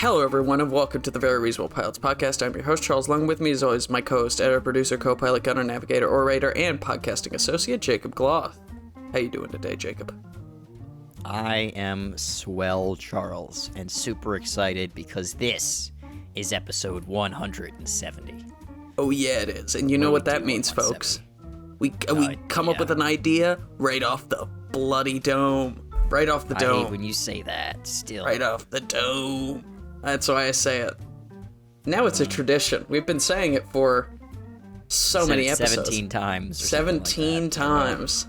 Hello, everyone, and welcome to the Very Reasonable Pilots podcast. I'm your host, Charles Lung. With me, as always, my co-host, editor, producer, co-pilot, gunner, navigator, orator, and podcasting associate, Jacob Gloth. How you doing today, Jacob? I am swell, Charles, and super excited because this is episode 170. Oh, yeah, it is. And you know what that means, folks. We come up with an idea right off the bloody dome. Right off the dome. I hate when you say that, still. Right off the dome. That's why I say it. Now it's a tradition. We've been saying it for so many episodes. 17 times. 17 times.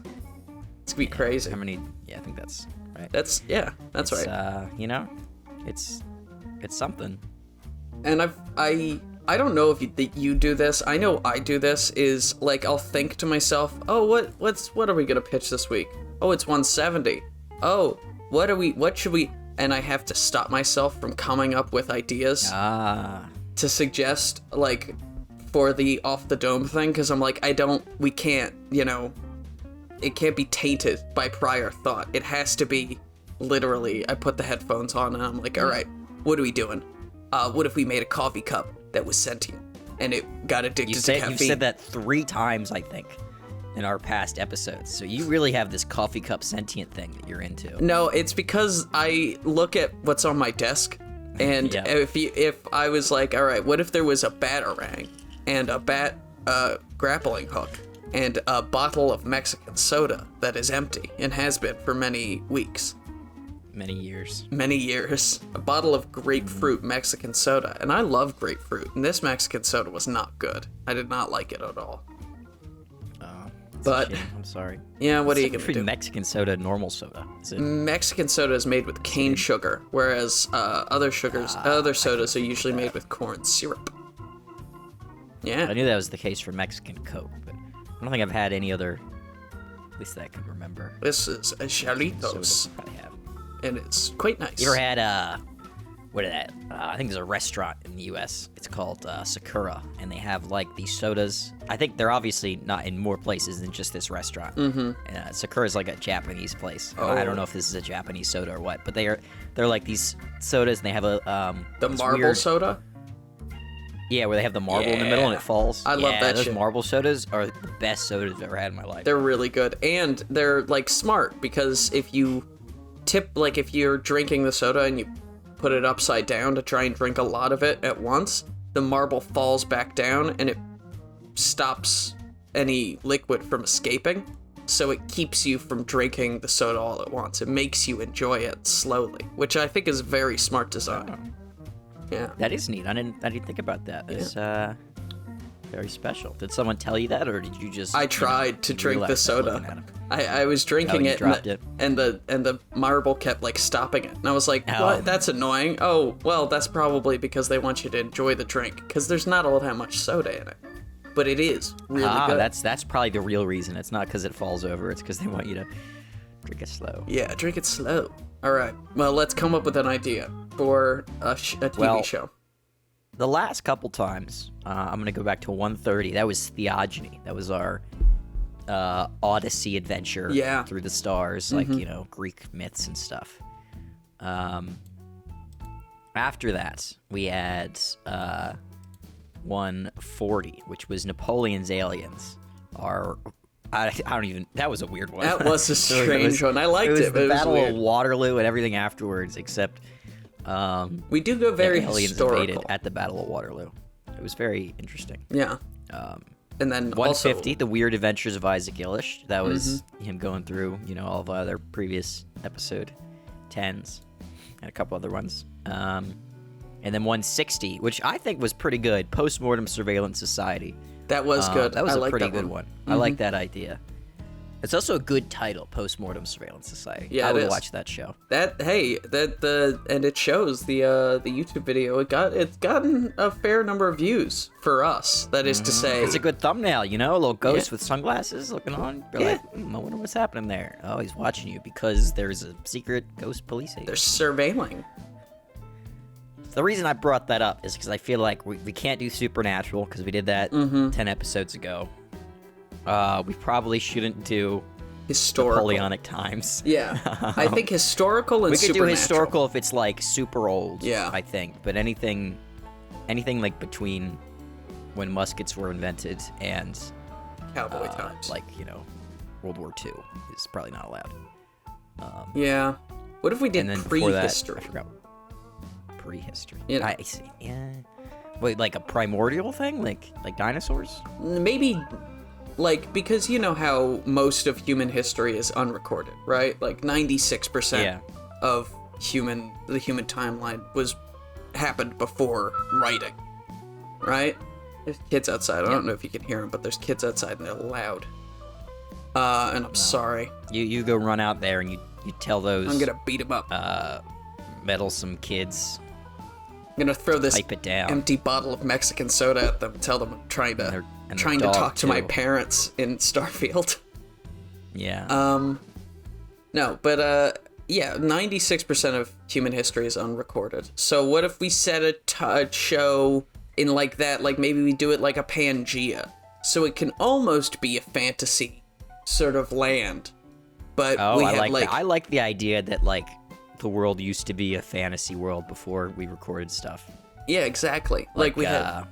It's gonna be crazy. How many? Yeah, I think that's right. That's right. It's something. And I don't know if you do this. I know I do this. Is like I'll think to myself, oh, what are we gonna pitch this week? Oh, it's 170. Oh, what should we? And I have to stop myself from coming up with ideas to suggest, like, for the off the dome thing, because I'm like, we can't, it can't be tainted by prior thought. It has to be literally, I put the headphones on and I'm like, all right, what are we doing? What if we made a coffee cup that was sentient and it got addicted to caffeine? You said that 3 times, I think, in our past episodes. So you really have this coffee cup sentient thing that you're into. No, it's because I look at what's on my desk, and if I was like, all right, what if there was a batarang and a bat grappling hook and a bottle of Mexican soda that is empty and has been for many weeks. Many years. A bottle of grapefruit Mexican soda. And I love grapefruit, and this Mexican soda was not good. I did not like it at all. But I'm sorry. Yeah, what are you gonna do? Mexican soda, normal soda. Mexican soda is made with cane sugar, whereas other sodas are usually made with corn syrup. Yeah. I knew that was the case for Mexican Coke, but I don't think I've had any other, at least that I can remember. This is a Charlitos, and it's quite nice. You ever had what is that? I think there's a restaurant in the U.S. It's called Sakura, and they have like these sodas. I think they're obviously not in more places than just this restaurant. Mm-hmm. And Sakura's like a Japanese place. Oh. I don't know if this is a Japanese soda or what, but they're like these sodas, and they have a the marble soda. Yeah, where they have the marble in the middle and it falls. I love that those shit. Marble sodas are the best sodas I've ever had in my life. They're really good, and they're like smart because if you're drinking the soda and you put it upside down to try and drink a lot of it at once, the marble falls back down and it stops any liquid from escaping, so it keeps you from drinking the soda all at once. It makes you enjoy it slowly, which I think is very smart design. Oh. Yeah, that is neat. I didn't think about that. It's very special. Did someone tell you that, or did you just? I tried to drink the soda. I was drinking it, and the marble kept like stopping it, and I was like, "What? That's annoying." Oh, well, that's probably because they want you to enjoy the drink, because there's not all that much soda in it, but it is really good. That's probably the real reason. It's not because it falls over. It's because they want you to drink it slow. Yeah, drink it slow. All right. Well, let's come up with an idea for a TV show. The last couple times, I'm going to go back to 130. That was Theogony. That was our Odyssey adventure through the stars, like, Greek myths and stuff. After that, we had 140, which was Napoleon's Aliens. I don't even, that was a weird one. That was a strange one. I liked it. It was the Battle of Waterloo and everything afterwards, except we do go very aliens historical. Invaded at the Battle of Waterloo. It was very interesting. Yeah. And then 150, also, The Weird Adventures of Isaac Illish. That was him going through, all of our other previous episode 10s and a couple other ones. And then 160, which I think was pretty good. Postmortem Surveillance Society. That was good. That was a pretty good one. I like that idea. It's also a good title, Postmortem Surveillance Society. Yeah, I would watch that show. And it shows the YouTube video. It's gotten a fair number of views for us. That is to say, it's a good thumbnail. A little ghost with sunglasses looking on. You're like, I wonder what's happening there. Oh, he's watching you because there's a secret ghost police agent. They're surveilling. The reason I brought that up is because I feel like we can't do Supernatural because we did that 10 episodes ago. We probably shouldn't do historical. Napoleonic times. Yeah, I think historical and we could do supernatural. historical if it's like super old. Yeah. I think, but anything like between when muskets were invented and Cowboy times. like World War II is probably not allowed. Yeah. What if we did And then before that, prehistory? I forgot. Prehistory. Yeah. I see. Yeah. Wait, like a primordial thing, like dinosaurs? Maybe, like, because you know how most of human history is unrecorded, right? Like 96% of the human timeline happened before writing, right? There's kids outside. I don't know if you can hear them, but there's kids outside and they're loud. And I'm sorry. You go run out there and you tell those. I'm gonna beat them up. Meddlesome kids. I'm gonna throw this Pipe it down. empty bottle of Mexican soda at them. Tell them I'm trying to and their dog, talk to my too. parents in Starfield. Yeah. No, but yeah, 96% of human history is unrecorded. So what if we set a show in like that? Like maybe we do it like a Pangea, so it can almost be a fantasy sort of land. But oh, we I have like I like the idea that like the world used to be a fantasy world before we recorded stuff. Yeah, exactly. Like we had,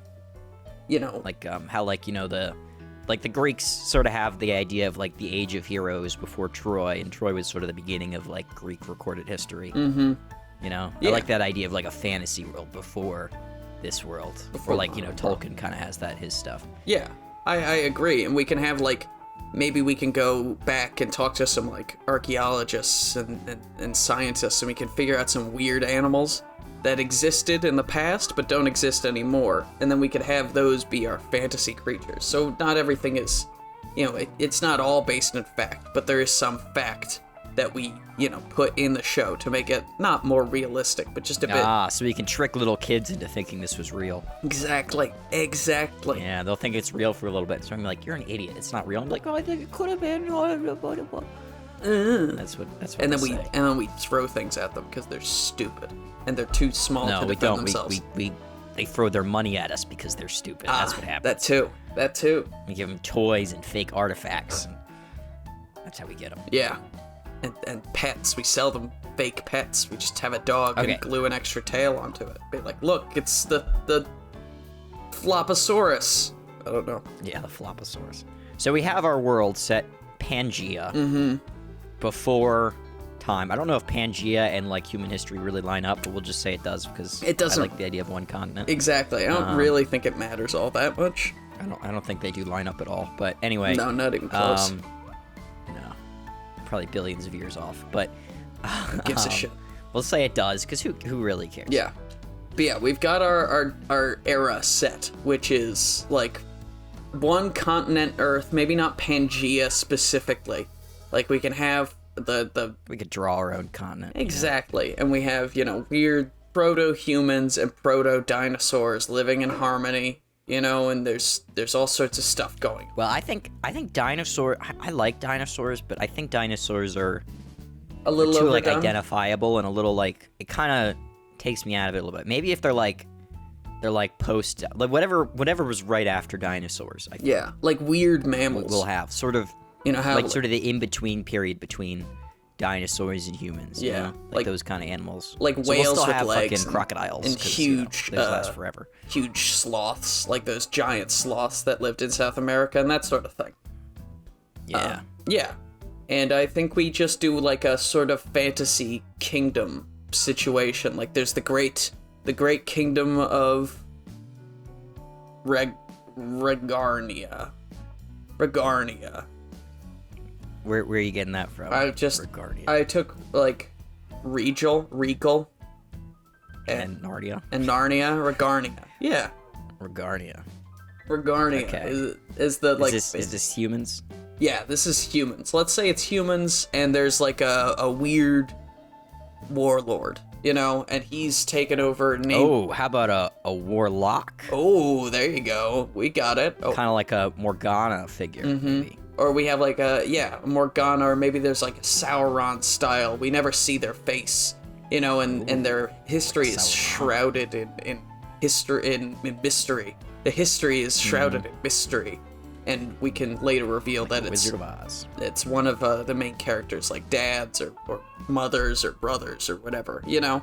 like how like the Greeks sort of have the idea of like the age of heroes before Troy, and Troy was sort of the beginning of like Greek recorded history. Mm-hmm. I Yeah. like that idea of like a fantasy world before this world. Or like Tolkien kind of has that his stuff. Yeah, I agree, and we can have like. Maybe we can go back and talk to some like archaeologists and scientists, and we can figure out some weird animals that existed in the past but don't exist anymore, and then we could have those be our fantasy creatures. So not everything is, it's not all based in fact, but there is some fact that we, put in the show to make it not more realistic, but just a bit. So we can trick little kids into thinking this was real. Exactly. Yeah, they'll think it's real for a little bit. So I'm like, you're an idiot. It's not real. I'm like, oh, I think it could have been. That's what. And then we throw things at them because they're stupid and they're too small to defend themselves. They throw their money at us because they're stupid. That's what happens. That too. We give them toys and fake artifacts. And that's how we get them. Yeah. And pets. We sell them fake pets. We just have a dog and glue an extra tail onto it. Be like, look, it's the Floposaurus. I don't know. Yeah, the Floposaurus. So we have our world set Pangea before time. I don't know if Pangea and like human history really line up, but we'll just say it does because it doesn't. I like the idea of one continent. Exactly. I don't really think it matters all that much. I don't think they do line up at all. But anyway. No, not even close. No. Probably billions of years off, but who gives a shit? We'll say it does, because who really cares? Yeah. But yeah, we've got our era set, which is like one continent Earth, maybe not Pangea specifically. Like we can have we could draw our own continent. Exactly. And we have, weird proto-humans and proto-dinosaurs living in harmony. And there's all sorts of stuff going. Well, I think dinosaur. I like dinosaurs, but I think dinosaurs are a little too overdone. like identifiable and a little like it kind of takes me out of it a little bit. Maybe if they're like post like whatever was right after dinosaurs. I think yeah, like weird mammals. We'll have sort of how like sort of the in between period between dinosaurs and humans. Yeah, like those kind of animals. Like so whales we'll still with have legs fucking crocodiles and huge, those last forever. Huge sloths, like those giant sloths that lived in South America and that sort of thing. Yeah. Yeah. And I think we just do like a sort of fantasy kingdom situation. Like there's the great kingdom of Regarnia. Where are you getting that from? Regarnia. I took like Regal, and Narnia. And Narnia, Regarnia. Yeah. Regarnia. Okay. Is the like is this humans? Yeah, this is humans. Let's say it's humans and there's like a weird warlord, and he's taken over how about a warlock? Oh, there you go. We got it. Oh. Kind of like a Morgana figure, maybe. Or we have like a Morgana, or maybe there's like a Sauron style. We never see their face, and their history is shrouded in mystery. The history is shrouded in mystery. and we can later reveal that Wizard of Oz. it's one of the main characters, like dads or mothers or brothers or whatever, you know?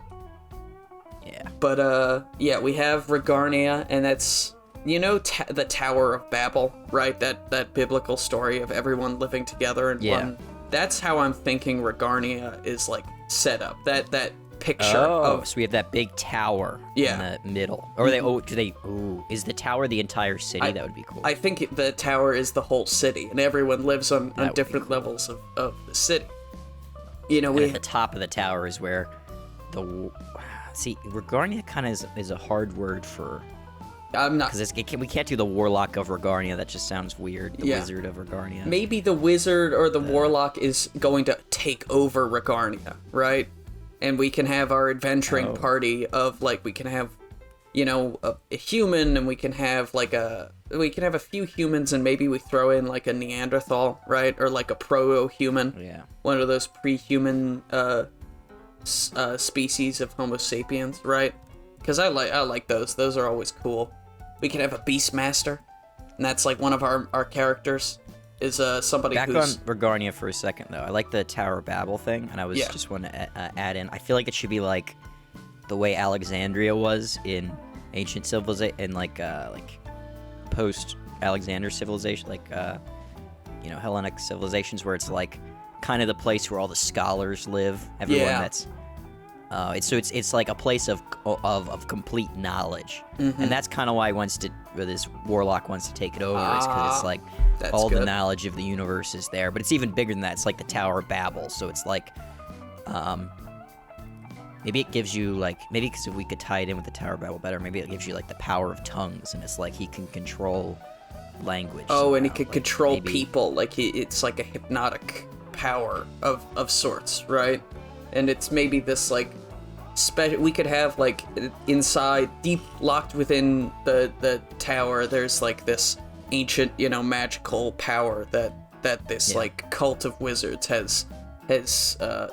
Yeah. But, yeah, we have Regarnia, and that's, you know, the Tower of Babel, right? That biblical story of everyone living together in one. That's how I'm thinking Regarnia is, like, set up. That picture of... so we have that big tower in the middle. Or is the tower the entire city? That would be cool. I think the tower is the whole city, and everyone lives on different levels of the city. You know, and at the top of the tower is where Regarnia kind of is a hard word for... I'm not... Because we can't do the warlock of Regarnia. That just sounds weird. The wizard of Regarnia. Maybe the wizard or the warlock is going to take over Regarnia, right? And we can have our adventuring party of, like, we can have, you know, a human, and we can have a few humans, and maybe we throw in, like, a Neanderthal, right? Or, like, a proto-human. Yeah. One of those pre-human species of Homo sapiens, right? Because I like those. Those are always cool. We can have a Beastmaster, and that's, like, one of our characters. Is somebody Back who's... on Regarnia for a second, though. I like the Tower of Babel thing, and I was just want to add in. I feel like it should be like the way Alexandria was in ancient civilization, in like post-Alexander civilization, like you know, Hellenic civilizations, where it's like kind of the place where all the scholars live. Everyone that's it's like a place of complete knowledge, and that's kind of why this warlock wants to take it over, is because it's like all the knowledge of the universe is there. But it's even bigger than that. It's like the Tower of Babel, so it's like maybe it gives you maybe because if we could tie it in with the Tower of Babel better, maybe it gives you like the power of tongues, and it's like he can control language. Oh, and he can control people. Like it's like a hypnotic power of sorts, right? And it's maybe this like we could have like inside, deep locked within the tower, there's like this ancient, you know, magical power that this like cult of wizards has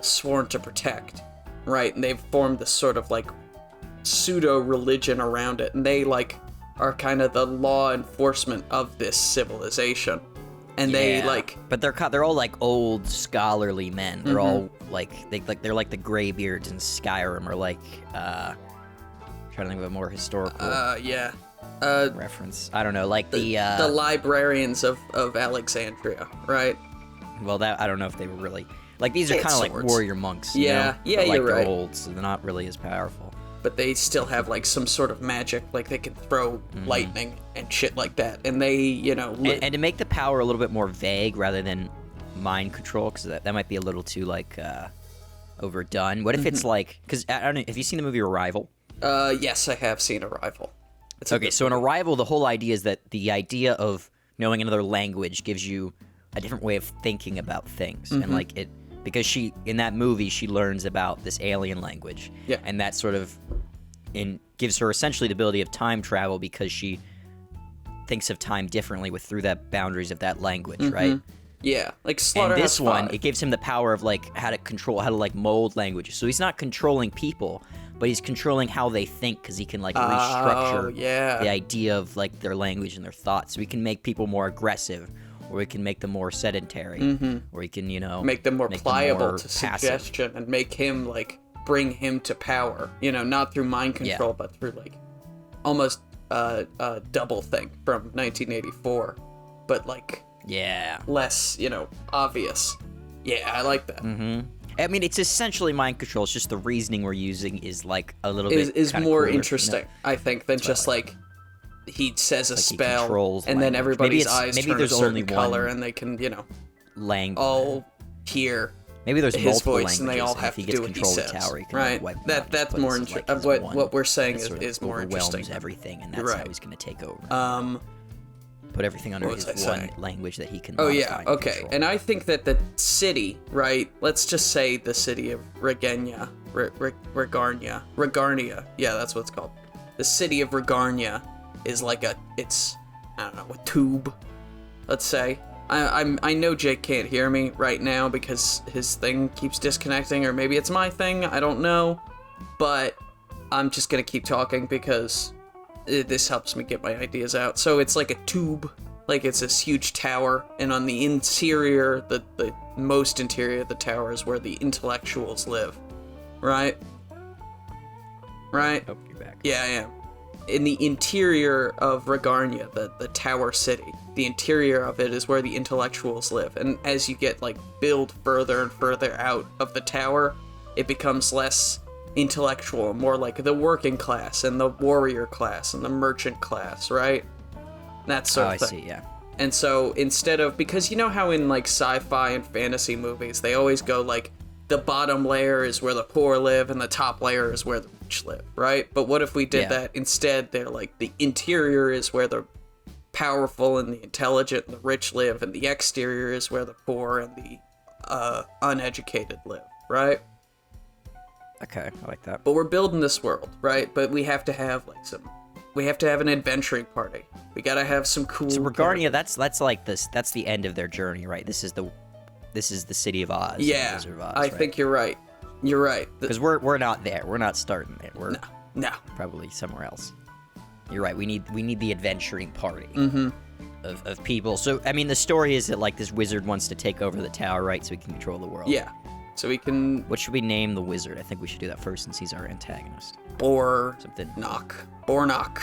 sworn to protect, right? And they've formed this sort of like pseudo religion around it, and they like are kind of the law enforcement of this civilization. And they like, but they're all like old scholarly men. They're all they're like the Greybeards in Skyrim, or like trying to think of a more historical reference. I don't know, like the librarians of Alexandria, right? Well, that I don't know if they were really like, these are kind of like warrior monks. Yeah, you know? yeah, but, like, you're right. They're old, so they're not really as powerful. But they still have like some sort of magic, like they can throw lightning and shit like that, and they, you know, and to make the power a little bit more vague rather than mind control, because that might be a little too like overdone. What if it's like, because I don't know, have you seen the movie Arrival? Yes, I have seen Arrival. Okay, so in Arrival, the whole idea is that the idea of knowing another language gives you a different way of thinking about things, and like it. Because in that movie, she learns about this alien language. Yeah. And that sort of gives her essentially the ability of time travel, because she thinks of time differently through that boundaries of that language, right? Yeah, like Slaughterhouse And this 5. one, it gives him the power of like how to like mold languages. So he's not controlling people, but he's controlling how they think, because he can like restructure the idea of like their language and their thoughts. So he can make people more aggressive, or we can make them more sedentary, or we can, you know, make them more pliable to passive. Suggestion, and make him like bring him to power. You know, not through mind control, but through like almost Double Think from 1984, but like less, you know, obvious. Yeah, I like that. I mean, it's essentially mind control. It's just the reasoning we're using is like a little bit is more cooler, interesting, you know? I think, than just like he says a like spell, and then everybody's eyes turn a certain color, and they can, you know, all hear maybe there's his multiple voice, and they all have to do what he says. Tower, he can, right? like, That's more interesting. What we're saying is more interesting. Everything, and that's how he's going to take over. Put everything under his one language that he can. Okay. And I think that the city, right? Let's just say the city of Regarnia. Yeah, that's what it's called. The city of Regarnia is like a tube, let's say. I know Jake can't hear me right now because his thing keeps disconnecting, or maybe it's my thing, I don't know, but I'm just gonna keep talking because this helps me get my ideas out. So it's like a tube, Like it's this huge tower, and on the interior, the most interior of the tower is where the intellectuals live, right? Right? Oh, you're back. Yeah, I am. In the interior of Regarnia, the tower city, the interior of it is where the intellectuals live. And as you get, like, build further and further out of the tower, it becomes less intellectual, more like the working class and the warrior class and the merchant class, right? That sort of thing. I see, yeah. And so instead of, because you know how in, like, sci-fi and fantasy movies, they always go, like, the bottom layer is where the poor live and the top layer is where the rich live, right? But what if we did that instead? They're like, the interior is where the powerful and the intelligent and the rich live, and the exterior is where the poor and the uneducated live, right? Okay, I like that. But we're building this world, right? But we have to have like we have to have an adventuring party. We gotta have some cool. So Regarnia, that's like this. That's the end of their journey, right? This is the city of Oz. Yeah, Wizard of Oz, I think you're right. You're right. Because we're not there. We're not starting there. We're No. probably somewhere else. You're right. We need the adventuring party of people. So I mean, the story is that like this wizard wants to take over the tower, right? So he can control the world. Yeah. So we can. What should we name the wizard? I think we should do that first since he's our antagonist. Something. Bornock.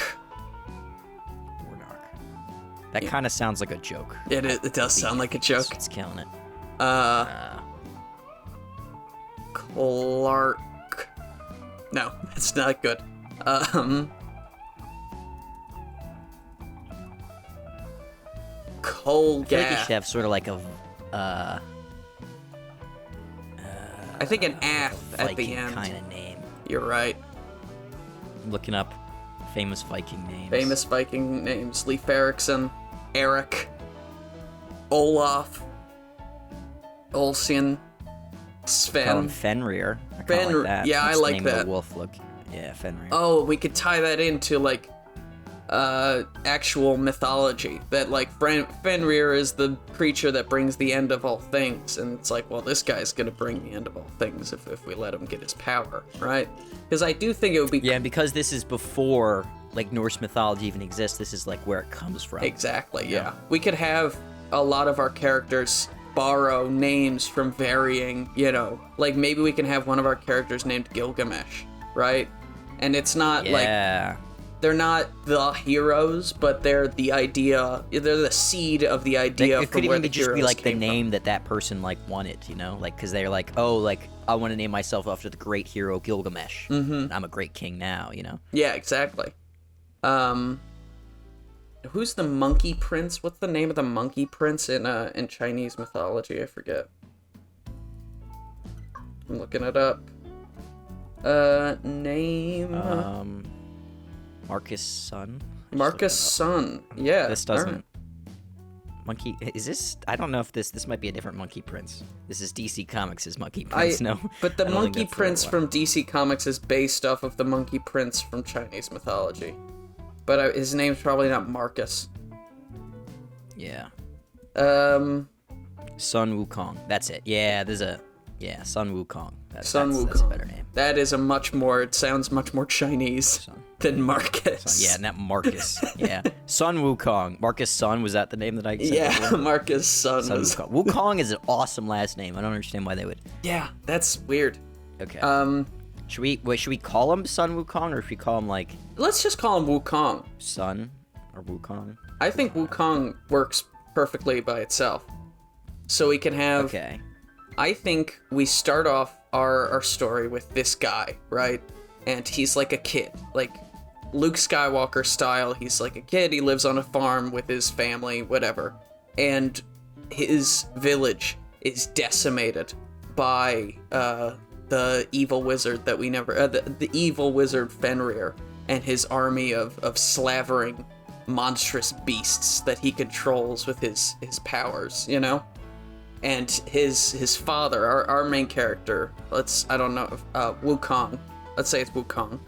That kind of sounds like a joke. It does sound like a joke. It's killing it. Clark. No, that's not good. I Colga. feel like we should have sort of like a I think an ath at the Viking end. kind of name. You're right. I'm looking up famous Viking names. Famous Viking names: Leif Erikson, Eric, Olaf, Olsien, Call him Sven. Fenrir. I kinda Fenrir. like that. Yeah, I That's the like name of that. the wolf look. Yeah, Fenrir. Oh, we could tie that into like actual mythology, that like Fenrir is the creature that brings the end of all things, and it's like, well, this guy's gonna bring the end of all things if we let him get his power, right? Because I do think it would be And because this is before like Norse mythology even exists, this is like where it comes from. Exactly, yeah. We could have a lot of our characters borrow names from varying, like maybe we can have one of our characters named Gilgamesh, right? And it's not like they're not the heroes, but they're the idea. They're the seed of the idea It from could where even the just heroes be like the came name that person like wanted, like because they're like, oh, like I want to name myself after the great hero Gilgamesh. Mm-hmm. I'm a great king now, Yeah, exactly. Who's the monkey prince? What's the name of the monkey prince in Chinese mythology? I forget. I'm looking it up. Name. Marcus Sun. Marcus Sun. Yeah. This doesn't. Monkey, is this? I don't know if this might be a different Monkey Prince. This is DC Comics' Monkey Prince. No, but the I don't think Monkey that's the Prince right from DC Comics is based off of the Monkey Prince from Chinese mythology. But his name's probably not Marcus. Yeah. Sun Sun Wukong. That's it. Yeah, Sun Wukong. That's a better name. That is it sounds much more Chinese than Marcus. Yeah, not Marcus. Yeah. Sun Wukong. Marcus Sun, was that the name that I said? Yeah, before? Marcus Sun was... Wukong. Wukong is an awesome last name. I don't understand why they would. Yeah, that's weird. Okay. Should we call him Sun Wukong, or should we call him like... Let's just call him Wukong. Sun or Wukong? I think Wukong works perfectly by itself. So we can have... Okay. I think we start off our story with this guy, right? And he's like a kid, like Luke Skywalker style. He's like a kid. He lives on a farm with his family, whatever. And his village is decimated by the evil wizard that we never... the evil wizard Fenrir and his army of slavering monstrous beasts that he controls with his powers, And his father, our main character, Wukong. Let's say it's Wukong.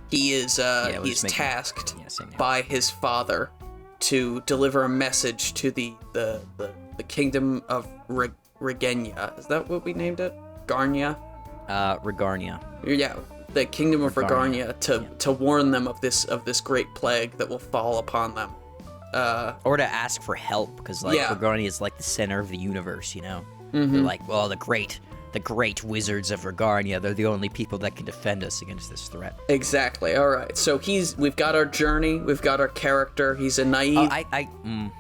He is he's tasked by his father to deliver a message to the kingdom of Regarnia. Is that what we named it? Garnia? Regarnia. Yeah, the kingdom of Regarnia to warn them of this great plague that will fall upon them. or to ask for help, because like Regarnia is like the center of the universe, you know. They're like, well, the great wizards of Regarnia, they're the only people that can defend us against this threat. Exactly. All right. So we've got our journey, we've got our character. He's a naive. I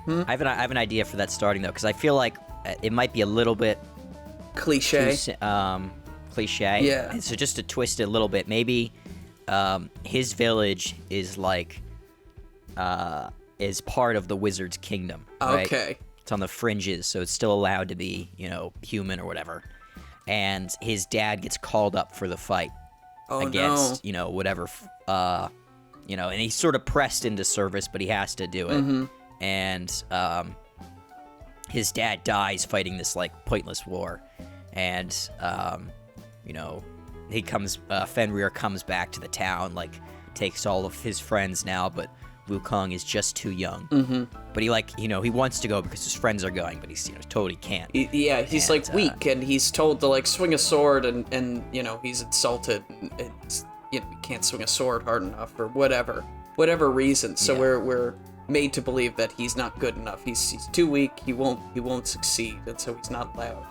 have an idea for that starting though, because I feel like it might be a little bit cliche. Cliche. Yeah. And so just to twist it a little bit, maybe his village is like is part of the wizard's kingdom. Right? Okay. It's on the fringes, so it's still allowed to be, human or whatever. And his dad gets called up for the fight against, whatever, and he's sort of pressed into service, but he has to do it. And his dad dies fighting this like pointless war, and Fenrir comes back to the town, like takes all of his friends now, but Wukong is just too young. But he he wants to go because his friends are going, but he's totally can't. He's like weak, and he's told to like swing a sword, and he's insulted. And he can't swing a sword hard enough or whatever reason. So we're made to believe that he's not good enough. He's too weak. He won't succeed, and so he's not allowed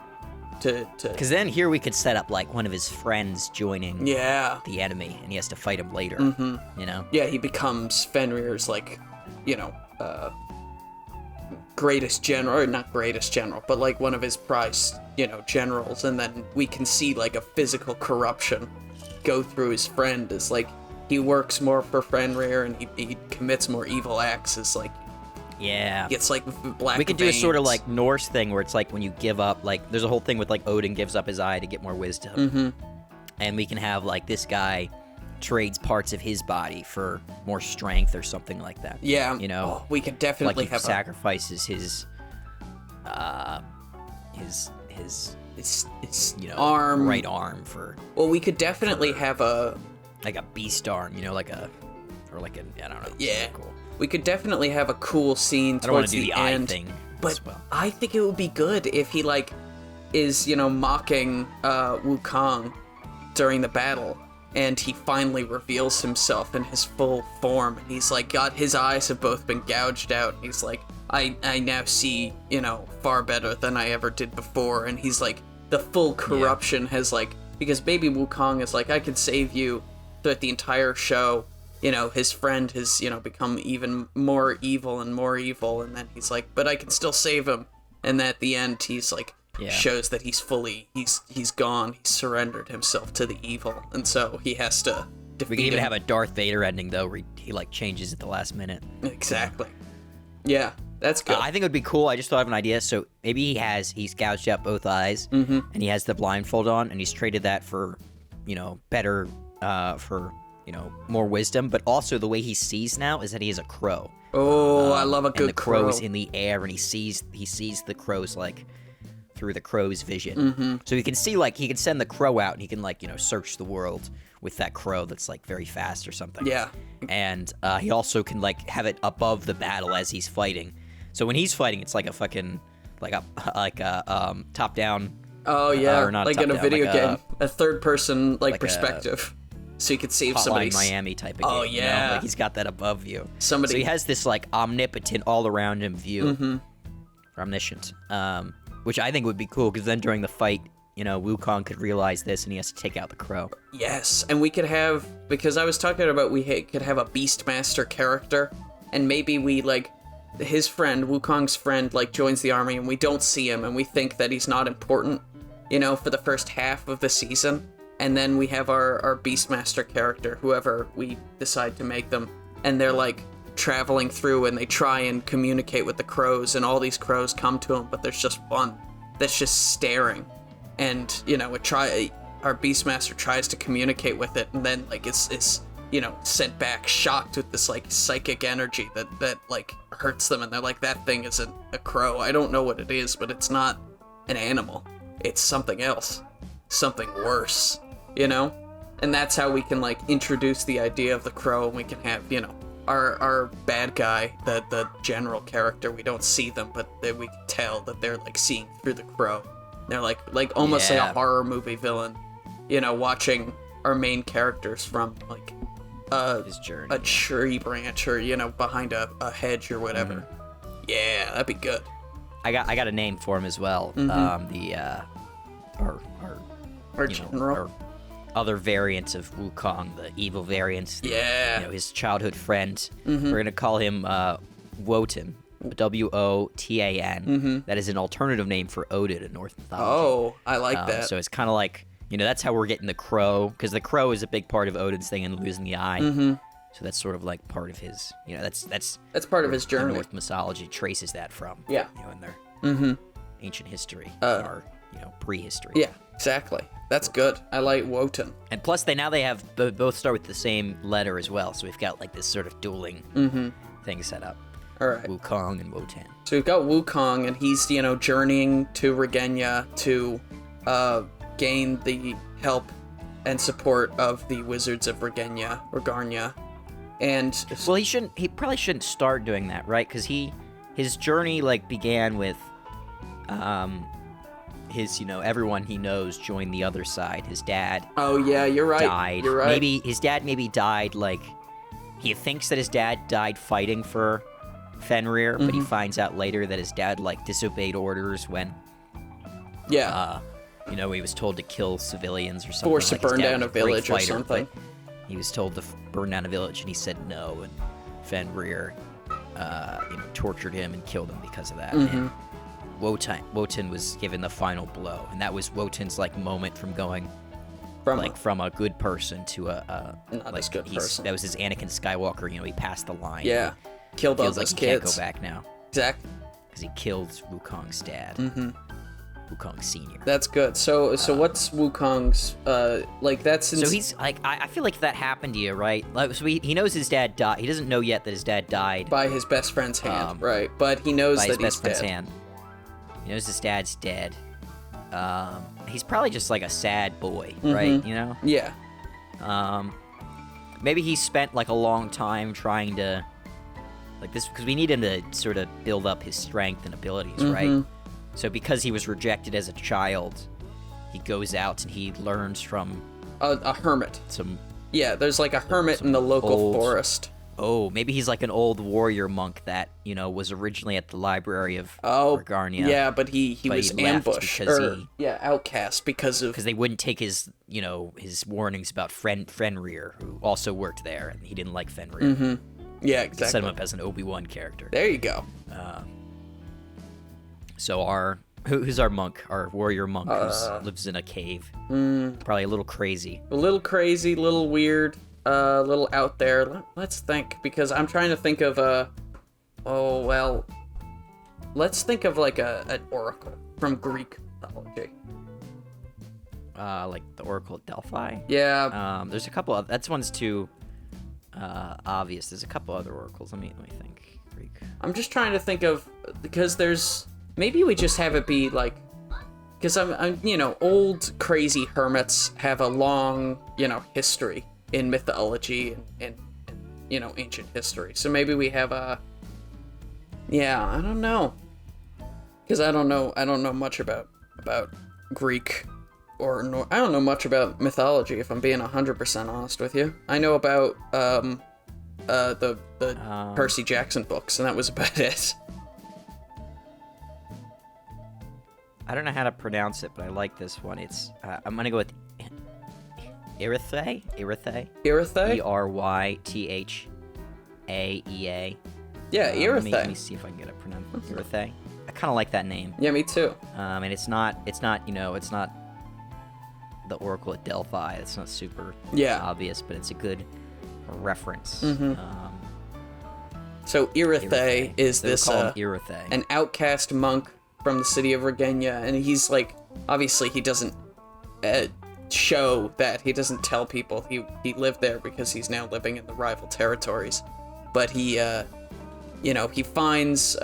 to. Because then here we could set up like one of his friends joining the enemy, and he has to fight him later. Yeah, he becomes Fenrir's greatest general, or not greatest general, but like one of his prized generals, and then we can see like a physical corruption go through his friend as like he works more for Fenrir, and he commits more evil acts as like gets like black we could do veins. a sort of like Norse thing where it's like when you give up, like there's a whole thing with like Odin gives up his eye to get more wisdom, and we can have like this guy trades parts of his body for more strength or something like that. We could definitely like have sacrifices his arm, right arm for. Well, we could definitely have a beast arm, I don't know. Yeah. Cool. We could definitely have a cool scene I don't want towards to do the eye end, thing but as well. I think it would be good if he is mocking Wukong during the battle, and he finally reveals himself in his full form, and he's like his eyes have both been gouged out, and he's like, I now see far better than I ever did before, and he's like the full corruption has because baby Wukong is like, I can save you. Throughout the entire show, his friend has, become even more evil, and then he's like, but I can still save him. And at the end, he's like, shows that he's gone, he's surrendered himself to the evil, and so he has to defeat We can even him. have a Darth Vader ending, though, where he like changes at the last minute. Exactly. Yeah, that's good. I think it would be cool. I just thought of an idea. So maybe he's gouged out both eyes, and he has the blindfold on, and he's traded that for, better, for more wisdom. But also the way he sees now is that he is a crow. Oh, I love a good and the crow. crow's in the air, and he sees the crows like through the crow's vision. So he can see he can send the crow out, and he can search the world with that crow that's like very fast or something. Yeah. And he also can have it above the battle as he's fighting. So when he's fighting, it's like a fucking top down. Oh yeah, or not like top in a down, video like game, a third person like perspective, so you could save Hotline somebody. Miami type of game. Oh yeah, Like he's got that above you. So he has this omnipotent all around him view, omniscient, which I think would be cool, because then during the fight, Wukong could realize this, and he has to take out the crow. Yes, and we could have, because I was talking about could have a Beastmaster character, and maybe we his friend, Wukong's friend, joins the army, and we don't see him, and we think that he's not important, for the first half of the season, and then we have our Beastmaster character, whoever we decide to make them, and they're traveling through, and they try and communicate with the crows, and all these crows come to him, but there's just one that's just staring, and our Beastmaster tries to communicate with it, and then it's sent back shocked with this psychic energy that hurts them, and they're like, that thing isn't a crow. I don't know what it is, but it's not an animal. It's something else, something worse, and that's how we can introduce the idea of the crow, and we can have our bad guy, the general character. We don't see them, but we can tell that they're seeing through the crow. They're almost like a horror movie villain, watching our main characters from his journey. a tree branch or, behind a hedge or whatever. Yeah, that'd be good. I got a name for him as well. Our general. Our other variants of Wukong, the evil variants. Yeah. His childhood friend. We're gonna call him Wotan. Wotan. That is an alternative name for Odin in Norse mythology. Oh, I like that. So it's kind of like, that's how we're getting the crow, because the crow is a big part of Odin's thing and losing the eye. So that's sort of like part of his, that's part of his journey. Norse mythology traces that from. Yeah. In their ancient history, or prehistory. Yeah, exactly. That's good. I like Wotan. And plus, they have both start with the same letter as well. So we've got like this sort of dueling thing set up. All right. Wukong and Wotan. So we've got Wukong, and he's journeying to Regarnia to gain the help and support of the wizards of Regarnia. And well, he probably shouldn't start doing that, right? Because his journey like began with his everyone he knows joined the other side. His dad oh yeah, you're right, died. You're right. Maybe his dad died, like he thinks that his dad died fighting for Fenrir, but he finds out later that his dad like disobeyed orders when he was told to kill civilians or something. Forced to burn down a village or something. He was told to burn down a village, and he said no, and Fenrir tortured him and killed him because of that. And Wotan was given the final blow, and that was Wotan's like moment from going from a good person to a not as good person. That was his Anakin Skywalker. He passed the line. Yeah, killed all those kids. He can't go back now. Exactly. Because he killed Wukong's dad. Wukong Senior. That's good. So what's Wukong's that's so he's like I feel like that happened to you, right? Like, so he knows his dad died. He doesn't know yet that his dad died by his best friend's hand, right? But he knows that he's dead. He knows his dad's dead. He's probably just like a sad boy, right? Yeah. Maybe he spent like a long time trying to like this, because we need him to sort of build up his strength and abilities, right? So because he was rejected as a child, he goes out and he learns from a hermit. There's like a hermit in the local forest. Oh, maybe he's like an old warrior monk that, was originally at the library of Regarnia. Yeah, but he was ambushed outcast because they wouldn't take his, his warnings about Fenrir, who also worked there, and he didn't like Fenrir. Yeah, exactly. Set him up as an Obi-Wan character. There you go. So who's our monk? Our warrior monk who lives in a cave. Probably a little crazy. A little crazy, little weird, a little out there. Let's think, because I'm trying to think of let's think of like an oracle from Greek mythology. Like the Oracle of Delphi? Yeah. There's a couple of... That's one's too obvious. There's a couple other oracles. Let me think. Greek. I'm just trying to think of... Because there's... Maybe we just have it be like... Because I'm old crazy hermits have a long, history in mythology and ancient history. So maybe we have a... Yeah, I don't know. Because I don't know much about Greek... I don't know much about mythology, if I'm being 100% honest with you. I know about the Percy Jackson books, and that was about it. I don't know how to pronounce it, but I like this one. It's I'm gonna go with Erythea. Erythea? Erythaea. Yeah, Erythea. Let me see if I can get it pronounced. Erythea. I kind of like that name. Yeah, me too. And it's not the Oracle at Delphi. It's not super obvious, but it's a good reference. So Erythea is this Erythea. An outcast monk from the city of Regarnia, and he's like, obviously he doesn't show that, he doesn't tell people he lived there because he's now living in the rival territories, but he he finds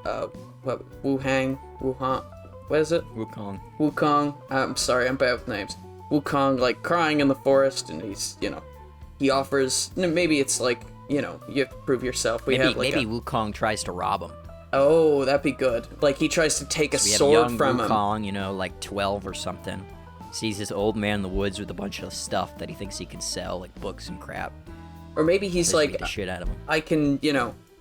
Wuhan, what is it? Wukong. I'm sorry, I'm bad with names. Wukong, like, crying in the forest, and he's, he offers, maybe it's like, you have to prove yourself. Maybe Wukong tries to rob him. Oh, that'd be good. Like, he tries to take a sword from him. Wukong, like 12 or something. sees this old man in the woods with a bunch of stuff that he thinks he can sell, like books and crap. Or maybe he's like, the shit out of him. I can,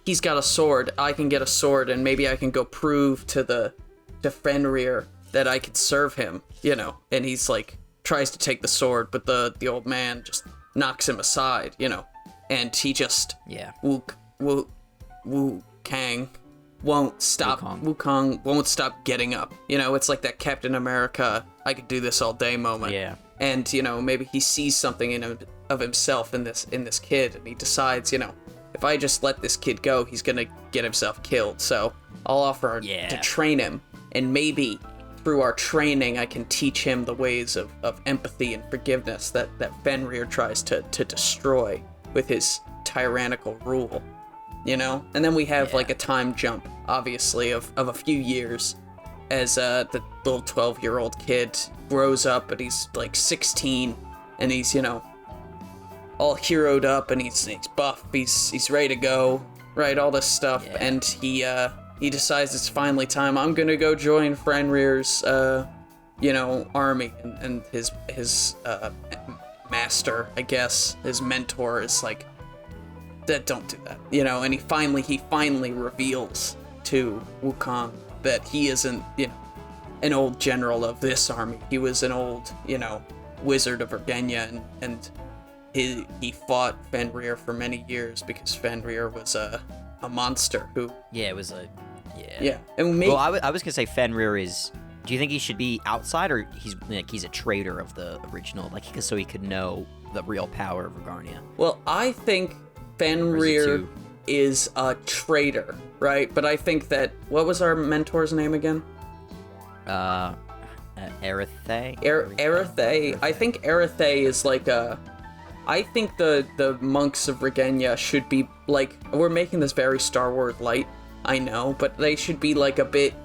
he's got a sword. I can get a sword, and maybe I can go prove to Fenrir that I could serve him, And he's like, tries to take the sword, but the old man just knocks him aside, And he just, Wukong won't stop. Wukong won't stop getting up. It's like that Captain America, I could do this all day moment. Yeah. And maybe he sees something in him of himself in this kid, and he decides, if I just let this kid go, he's gonna get himself killed. So I'll offer to train him, and maybe through our training, I can teach him the ways of empathy and forgiveness that Fenrir tries to destroy with his tyrannical rule. And then we have like a time jump, obviously, of a few years as the little 12-year-old kid grows up, and he's like 16, and he's, all heroed up, and he's buff, he's ready to go, right, all this stuff, and he decides it's finally time. I'm gonna go join Fenrir's, army, and his master, I guess, his mentor is like, that don't do that, and he finally reveals to Wukong that he isn't, an old general of this army. He was an old, wizard of Regarnia, and he fought Fenrir for many years because Fenrir was a monster who... Yeah, it was a... Yeah. And well, I was gonna say Fenrir is... Do you think he should be outside, or he's a traitor of the original, so he could know the real power of Regarnia? Well, I think Fenrir is a traitor, right? But I think that... What was our mentor's name again? Erethe? Erethe. I think Erethe is like a... I think the monks of Regarnia should be like... We're making this very Star Wars light, I know, but they should be like a bit...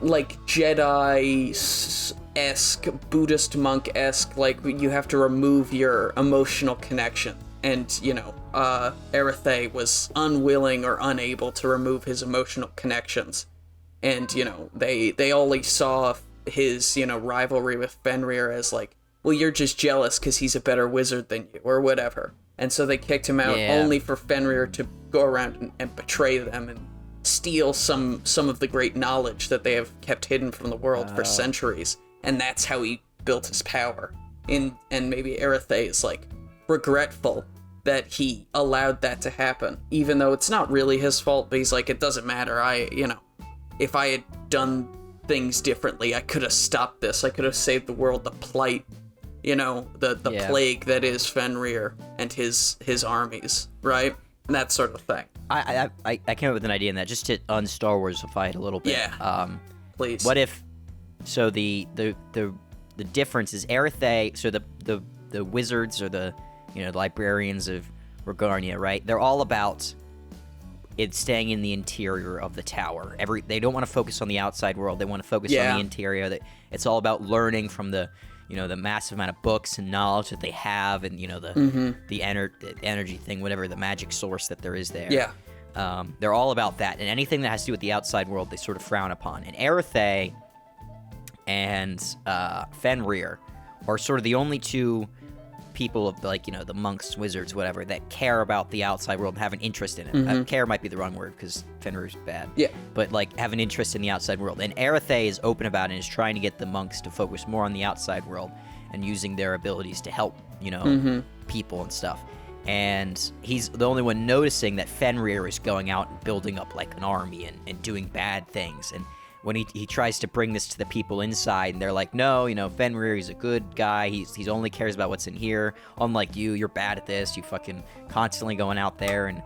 like Jedi-esque, Buddhist monk-esque, like you have to remove your emotional connection. And, Erethe was unwilling or unable to remove his emotional connections. And, they only saw his, rivalry with Fenrir as like, well, you're just jealous because he's a better wizard than you, or whatever. And so they kicked him out only for Fenrir to go around and betray them and steal some of the great knowledge that they have kept hidden from the world for centuries. And that's how he built his power. And maybe Erethe is like regretful that he allowed that to happen, even though it's not really his fault, but he's like, it doesn't matter. If I had done things differently, I could have stopped this. I could have saved the world, the plight, the plague that is Fenrir and his armies, right? And that sort of thing. I came up with an idea in that, just to un-Star Wars-ify it a little bit. Yeah. Please. What if? So the difference is Erethe. So the wizards or the librarians of Regarnia, right? They're all about it staying in the interior of the tower. They don't want to focus on the outside world. They want to focus on the interior. It's all about learning from the massive amount of books and knowledge that they have, and the energy thing, whatever the magic source that there is there. Yeah. They're all about that, and anything that has to do with the outside world, they sort of frown upon. And Erethe and Fenrir are sort of the only two people of the monks, wizards, whatever, that care about the outside world and have an interest in it. Care might be the wrong word because Fenrir's bad. Yeah. But have an interest in the outside world. And Erethe is open about it and is trying to get the monks to focus more on the outside world and using their abilities to help, people and stuff. And he's the only one noticing that Fenrir is going out and building up an army and doing bad things. And when he tries to bring this to the people inside, and they're like, no, Fenrir, he's a good guy. He's only cares about what's in here. Unlike you're bad at this. You fucking constantly going out there and,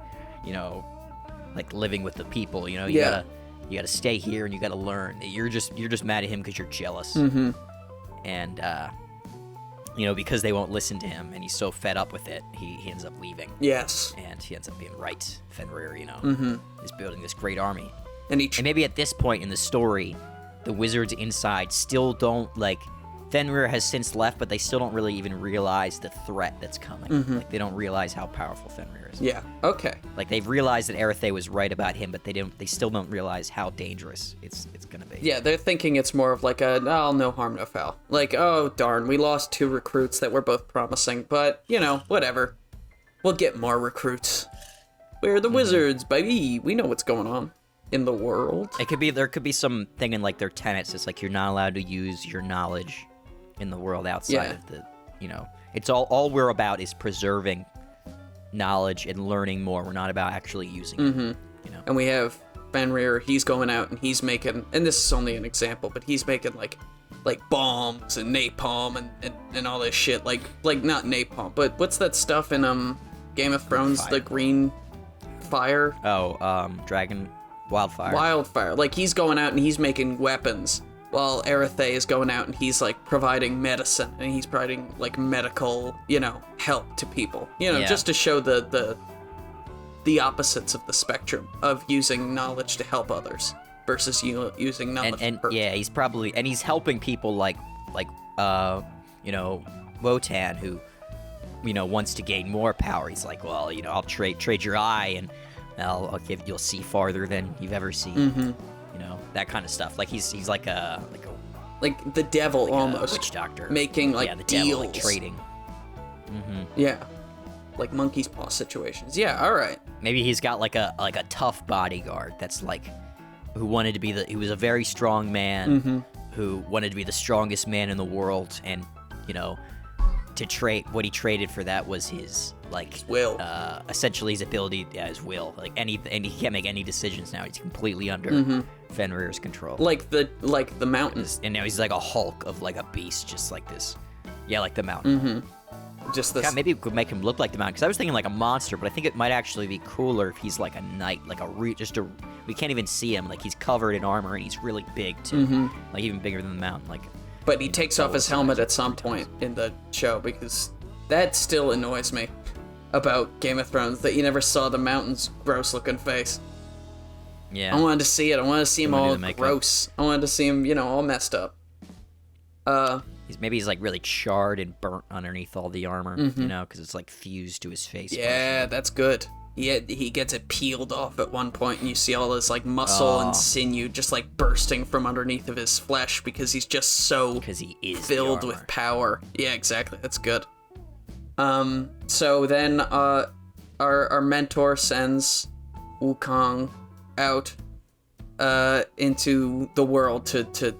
living with the people. You gotta stay here and you gotta learn. You're just mad at him because you're jealous. And because they won't listen to him and he's so fed up with it, he ends up leaving. Yes. And he ends up being right. Fenrir, is building this great army. And maybe at this point in the story, the wizards inside still don't Fenrir has since left, but they still don't really even realize the threat that's coming. Like, they don't realize how powerful Fenrir is. Yeah. Okay. Like, they've realized that Erethe was right about him, but they still don't realize how dangerous it's gonna be. Yeah, they're thinking it's more of like a, oh, no harm, no foul. Like, oh, darn, we lost 2 recruits that were both promising, but, whatever. We'll get more recruits. We're the wizards, baby. We know what's going on in the world. There could be some thing in, like, their tenets. It's like, you're not allowed to use your knowledge in the world outside of the, it's all we're about is preserving knowledge and learning more. We're not about actually using it, And we have Fenrir, he's going out and he's making, and this is only an example, but he's making like bombs and napalm and all this shit. Like not napalm, but what's that stuff in Game of Thrones? Fire. The green fire? Dragon wildfire. Wildfire. Like, he's going out and he's making weapons, while Erethe is going out and he's like providing medicine and he's providing like medical, help to people. Just to show the opposites of the spectrum of using knowledge to help others versus using knowledge to hurt. Yeah, he's helping people like Wotan, who wants to gain more power. He's like, well, I'll trade your eye and you'll see farther than you've ever seen. That kind of stuff. Like, he's like like the devil, like almost a witch doctor, making like the deals. devil, like trading. Yeah, like monkey's paw situations. Yeah, all right. Maybe he's got like a tough bodyguard that's like, who wanted to be he was a very strong man who wanted to be the strongest man in the world, and to trade, what he traded for that was his will, essentially his ability, his will. Like, and he can't make any decisions now. He's completely under Fenrir's control. Like the mountains. And now he's like a Hulk of like a beast, just like this. Yeah, like the mountain. Just this. God, maybe it could make him look like the mountain, because I was thinking like a monster, but I think it might actually be cooler if he's like a knight, like we can't even see him. Like, he's covered in armor and he's really big too, like even bigger than the mountain. Like, but he takes off his helmet at some point in the show, because that still annoys me about Game of Thrones, that you never saw the mountain's gross-looking face. Yeah. I wanted to see it. I wanted to see him all gross. I wanted to see him, all messed up. Maybe he's like really charred and burnt underneath all the armor, because it's like fused to his face. Yeah, that's good. He gets it peeled off at one point, and you see all this like muscle and sinew just like bursting from underneath of his flesh, because he's just so he is filled with power. Yeah, exactly. That's good. So then our mentor sends Wukong out into the world to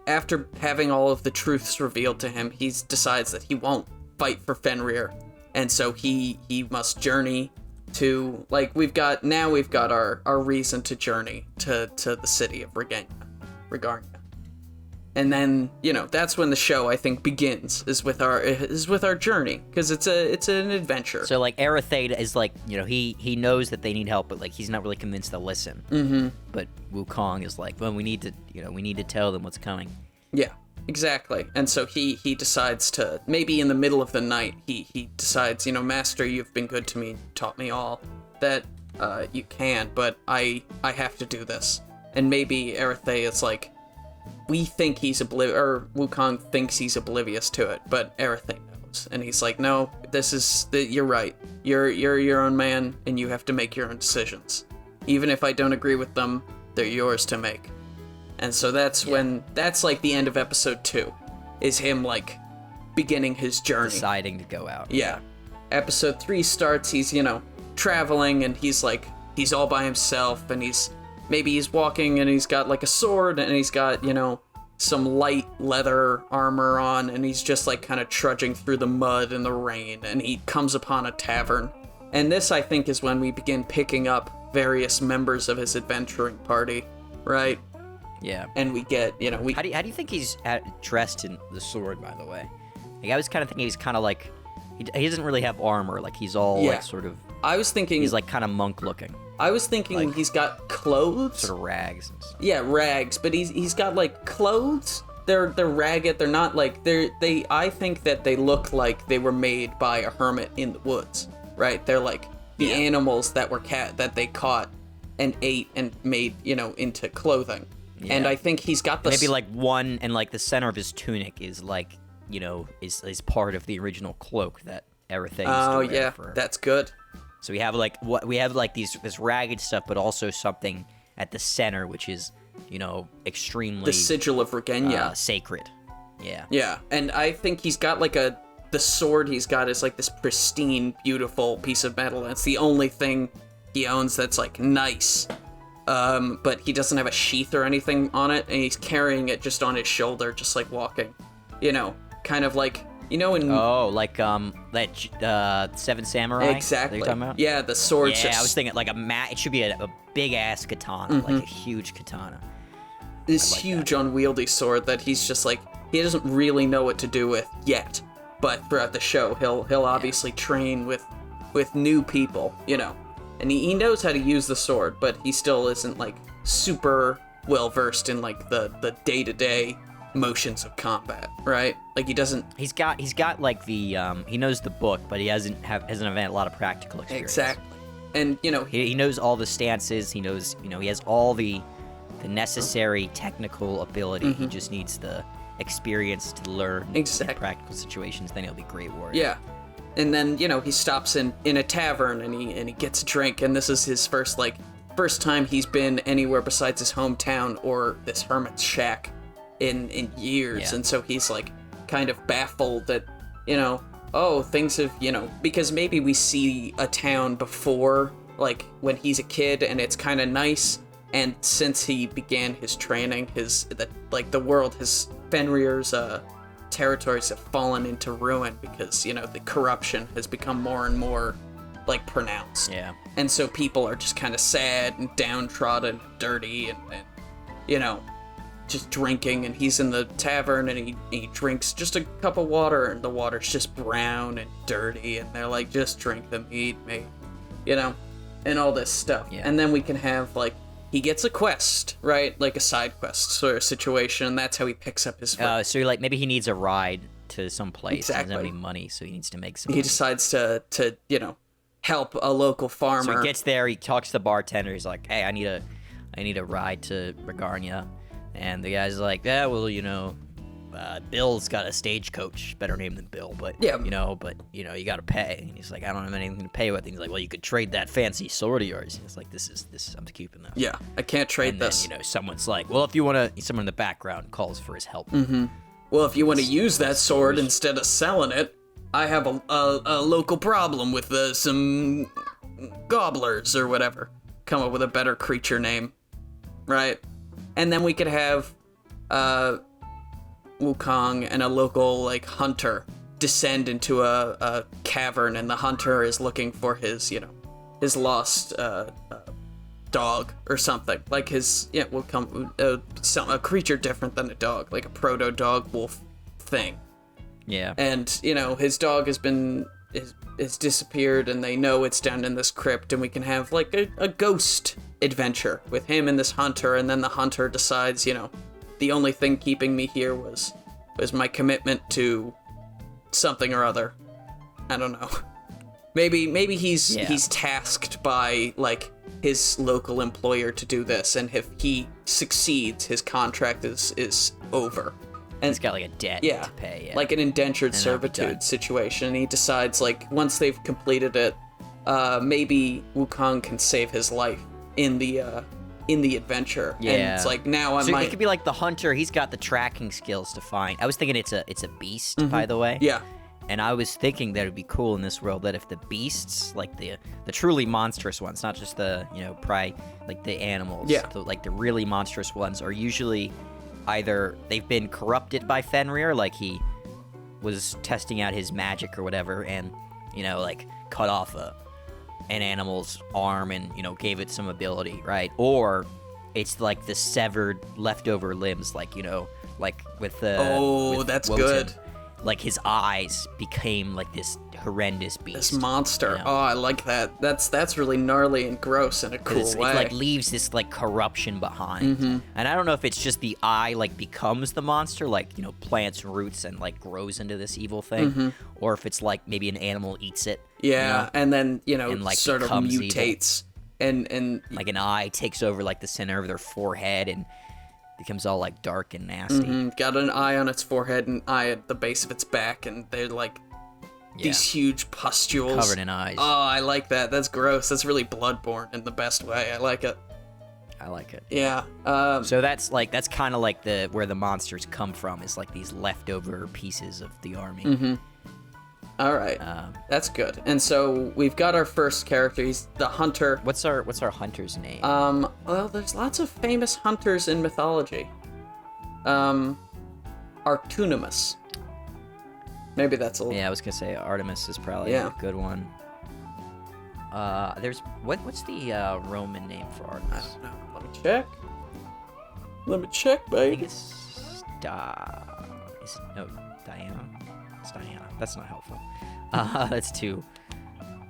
after having all of the truths revealed to him, he decides that he won't fight for Fenrir, and so he must journey to, like, we've got our reason to journey to the city of Regarnia. And then, that's when the show, I think, begins, is with our journey, because it's an adventure. So, like, Erethe is like, he knows that they need help, but like, he's not really convinced to listen. But Wukong is like, well, we need to tell them what's coming. Yeah, exactly. And so he decides to, maybe in the middle of the night, he decides, Master, you've been good to me, taught me all that you can, but I have to do this. And maybe Erethe is like, we think he's or Wukong thinks he's oblivious to it, but Erethe knows. And he's like, no, you're right. You're your own man, and you have to make your own decisions. Even if I don't agree with them, they're yours to make. And so that's like the end of episode 2, is him like beginning his journey. Deciding to go out. Yeah. Episode 3 starts, he's, traveling, and he's all by himself, and he's walking, and he's got like a sword, and he's got, some light leather armor on, and he's just like kind of trudging through the mud and the rain, and he comes upon a tavern. And this, I think, is when we begin picking up various members of his adventuring party, right? Yeah. And we get, How do you think he's dressed in the sword, by the way? Like, I was kind of thinking he's kind of like, he doesn't really have armor, like he's all like sort of. I was thinking he's like kind of monk looking. I was thinking like, he's got clothes, sort of rags and stuff. Yeah, rags, but he's got like clothes. They're ragged. They're not like I think that they look like they were made by a hermit in the woods, right? They're like the animals that they caught and ate and made, into clothing. And I think he's got the maybe like one, and like the center of his tunic is like, you know, is part of the original cloak that Erethe used to wear for. That's good. So we have like this ragged stuff, but also something at the center, which is, you know, extremely the sigil of Regarnia, sacred. Yeah. Yeah, and I think he's got like the sword he's got is like this pristine, beautiful piece of metal, and it's the only thing he owns that's like nice. But he doesn't have a sheath or anything on it, and he's carrying it just on his shoulder, just like walking. You know, kind of like, you know, in that Seven Samurai. Exactly. That you're talking about? Yeah, the sword. Yeah, I was thinking like it should be a big ass katana, like a huge katana. This huge unwieldy sword that he's just like, he doesn't really know what to do with yet. But throughout the show, he'll obviously train with new people, you know. And he knows how to use the sword, but he still isn't like super well versed in like the day-to-day motions of combat, right? Like he doesn't. He's got like the he knows the book, but he hasn't had a lot of practical experience. Exactly. And you know, he knows all the stances. He knows, you know, he has all the necessary technical ability. He just needs the experience to learn in practical situations. Then he'll be a great warrior. Yeah. And then, you know, he stops in a tavern and he gets a drink, and this is his first time he's been anywhere besides his hometown or this hermit's shack in years. And so he's like kind of baffled that, you know, oh, things have, you know, because maybe we see a town before, like when he's a kid, and it's kind of nice, and since he began his training, the world, his Fenrir's territories have fallen into ruin because, you know, the corruption has become more and more like pronounced. Yeah. And so people are just kind of sad and downtrodden and dirty and you know, just drinking, and he's in the tavern and he drinks just a cup of water, and the water's just brown and dirty, and they're like, just drink the mead, mate, you know, and all this stuff. Yeah. And then we can have like, he gets a quest, right? Like a side quest sort of situation, and that's how he picks up his first. So like maybe he needs a ride to some place. Exactly. He doesn't have any money, so he needs to make some He money. decides to you know, help a local farmer. So he gets there, he talks to the bartender, he's like, hey, I need a ride to Regarnia. And the guy's like, yeah, well, you know, Bill's got a stagecoach, better name than Bill, but Yeah. you know, you gotta pay. And he's like, I don't have anything to pay with. And he's like, well, you could trade that fancy sword of yours. And it's like, this is I'm keeping this. Yeah, I can't trade and this. Then, you know, someone's like, well, if you want to, someone in the background calls for his help. Well, if you want to use that sword instead of selling it, I have a local problem with some gobblers or whatever. Come up with a better creature name, right? And then we could have Wukong and a local like hunter descend into a cavern, and the hunter is looking for his, you know, his lost dog or something. Like his, yeah, will come a creature different than a dog, like a proto dog wolf thing. Yeah. And you know, his dog has disappeared, and they know it's down in this crypt, and we can have like a ghost adventure with him and this hunter, and then the hunter decides, you know, the only thing keeping me here was my commitment to something or other. I don't know. Maybe he's tasked by like his local employer to do this, and if he succeeds, his contract is over. And he's got like a debt to pay. Yeah. Like an indentured servitude situation. And he decides, like, once they've completed it, maybe Wukong can save his life in the adventure. Yeah. And it's like, now it could be like the hunter. He's got the tracking skills to find. I was thinking it's a beast, by the way. Yeah. And I was thinking that it'd be cool in this world that if the beasts, like the truly monstrous ones, not just the, you know, like the animals, like the really monstrous ones are usually either they've been corrupted by Fenrir, like he was testing out his magic or whatever, and, you know, like cut off an animal's arm and, you know, gave it some ability, right? Or it's like the severed leftover limbs, like, you know, like with the that's Wotan. good. Like his eyes became like this horrendous beast. This monster. You know? Oh, I like that. That's really gnarly and gross in a cool way. It like leaves this like corruption behind. And I don't know if it's just the eye like becomes the monster, like, you know, plants roots and like grows into this evil thing, or if it's like maybe an animal eats it. Yeah, you know? and then, you know, and, like, sort of mutates and like an eye takes over like the center of their forehead, and becomes all like dark and nasty. Got an eye on its forehead and eye at the base of its back, and they're like these huge pustules covered in eyes. Oh, I like that. That's gross. That's really Bloodborne in the best way. I like it. I like it. Yeah. So that's kind of like where the monsters come from, is like these leftover pieces of the army. All right. That's good. And so we've got our first character. He's the hunter. What's our hunter's name? Well, there's lots of famous hunters in mythology. Artunimus. Maybe that's a little... Yeah, I was gonna say Artemis is probably a good one. There's what's the Roman name for Artemis? I don't know. Let me check, I babe. think it's Diana. It's Diana. That's not helpful. That's too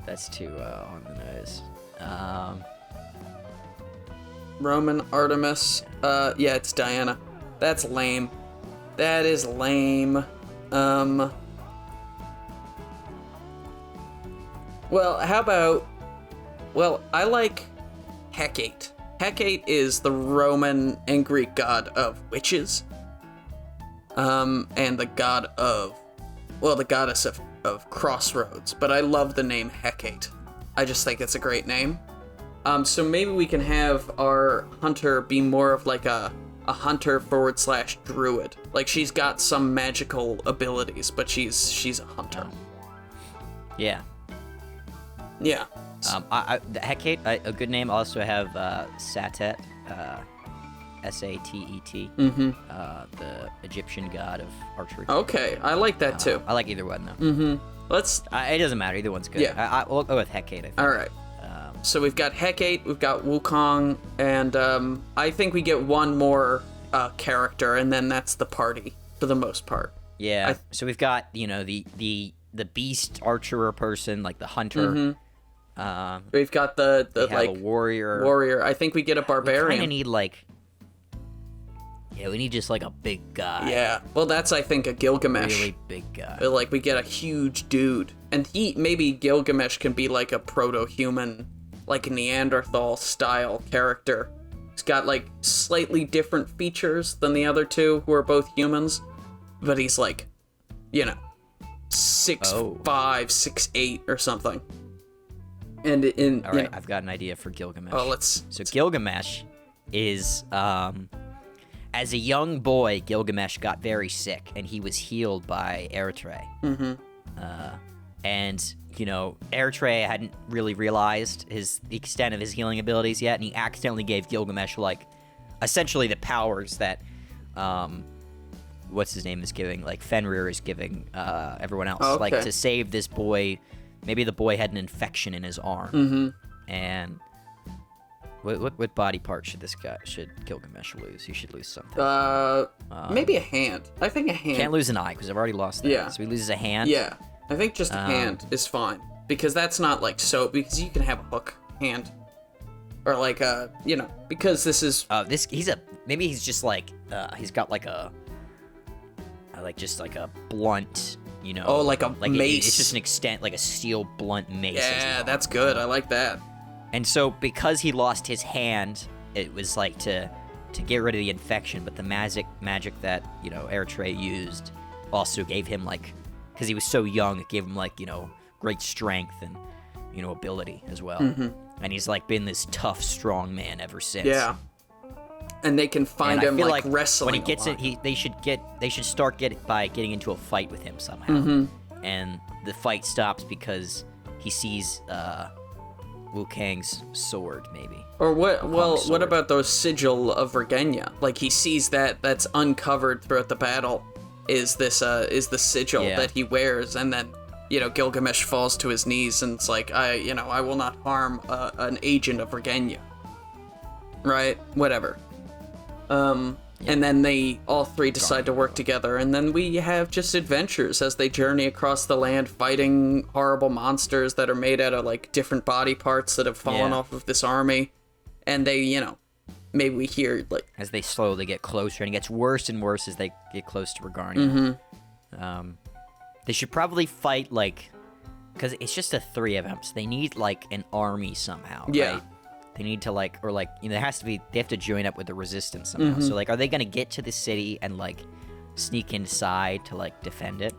on the nose. Roman Artemis. Yeah, it's Diana. That's lame. That is lame. Well, how about... Well, I like Hecate. Hecate is the Roman and Greek god of witches. And the god of... Well, the goddess of crossroads. But I love the name Hecate. I just think it's a great name. So maybe we can have our hunter be more of like a hunter / druid. Like, she's got some magical abilities, but she's a hunter. Yeah. Yeah. The Hecate, a good name. I also have Satet, Satet. The Egyptian god of archery. Okay, I like that too. I like either one though. Let's... It doesn't matter. Either one's good. Yeah. We'll go with Hecate, I think. All right. So we've got Hecate, we've got Wukong, and I think we get one more character, and then that's the party for the most part. Yeah. So we've got, the beast archerer person, like the hunter. We've got the like a warrior. Warrior. I think we get a barbarian. We kind of need we need just like a big guy. Yeah. Well, that's I think a Gilgamesh. Really big guy. But, like, we get a huge dude, and maybe Gilgamesh can be like a proto-human, like Neanderthal style character. He's got like slightly different features than the other two, who are both humans, but he's like, 6'5", 6'8", or something. And all right, I've got an idea for Gilgamesh. Oh, So Gilgamesh is, as a young boy, Gilgamesh got very sick, and he was healed by Eritrea. And Eritrea hadn't really realized the extent of his healing abilities yet, and he accidentally gave Gilgamesh essentially the powers that, what's his name is giving, like Fenrir is giving everyone else, like to save this boy. Maybe the boy had an infection in his arm, and what body part should Gilgamesh lose? He should lose something. Maybe a hand. I think a hand. Can't lose an eye because I've already lost that. Yeah. So he loses a hand. Yeah, I think just a hand is fine, because that's not like because you can have a hook hand, or like because this is. Maybe he's just like he's got like a just like a blunt. Like a mace. It's just an extent, like a steel blunt mace. Yeah, that's good. I like that. And so, because he lost his hand, it was like to get rid of the infection. But the magic that Eritrea used also gave him because he was so young, it gave him great strength and ability as well. And he's been this tough, strong man ever since. Yeah. And they can find him wrestling. When he gets it, they should start by getting into a fight with him somehow. And the fight stops because he sees Wukong's sword, maybe. Or what? What about those sigil of Regarnia? Like, he sees that's uncovered throughout the battle. Is the sigil that he wears, and then Gilgamesh falls to his knees and it's like, I will not harm an agent of Regarnia. Right? Whatever. And then they all three decide to work together, and then we have just adventures as they journey across the land, fighting horrible monsters that are made out of different body parts that have fallen off of this army, and they, maybe we hear as they slowly get closer, and it gets worse and worse as they get close to Regarnia. They should probably fight because it's just the three of them, so they need an army somehow. Yeah. Right? They need to like, or like, you know, they have to join up with the resistance somehow. So like, are they gonna get to the city and like sneak inside to like defend it,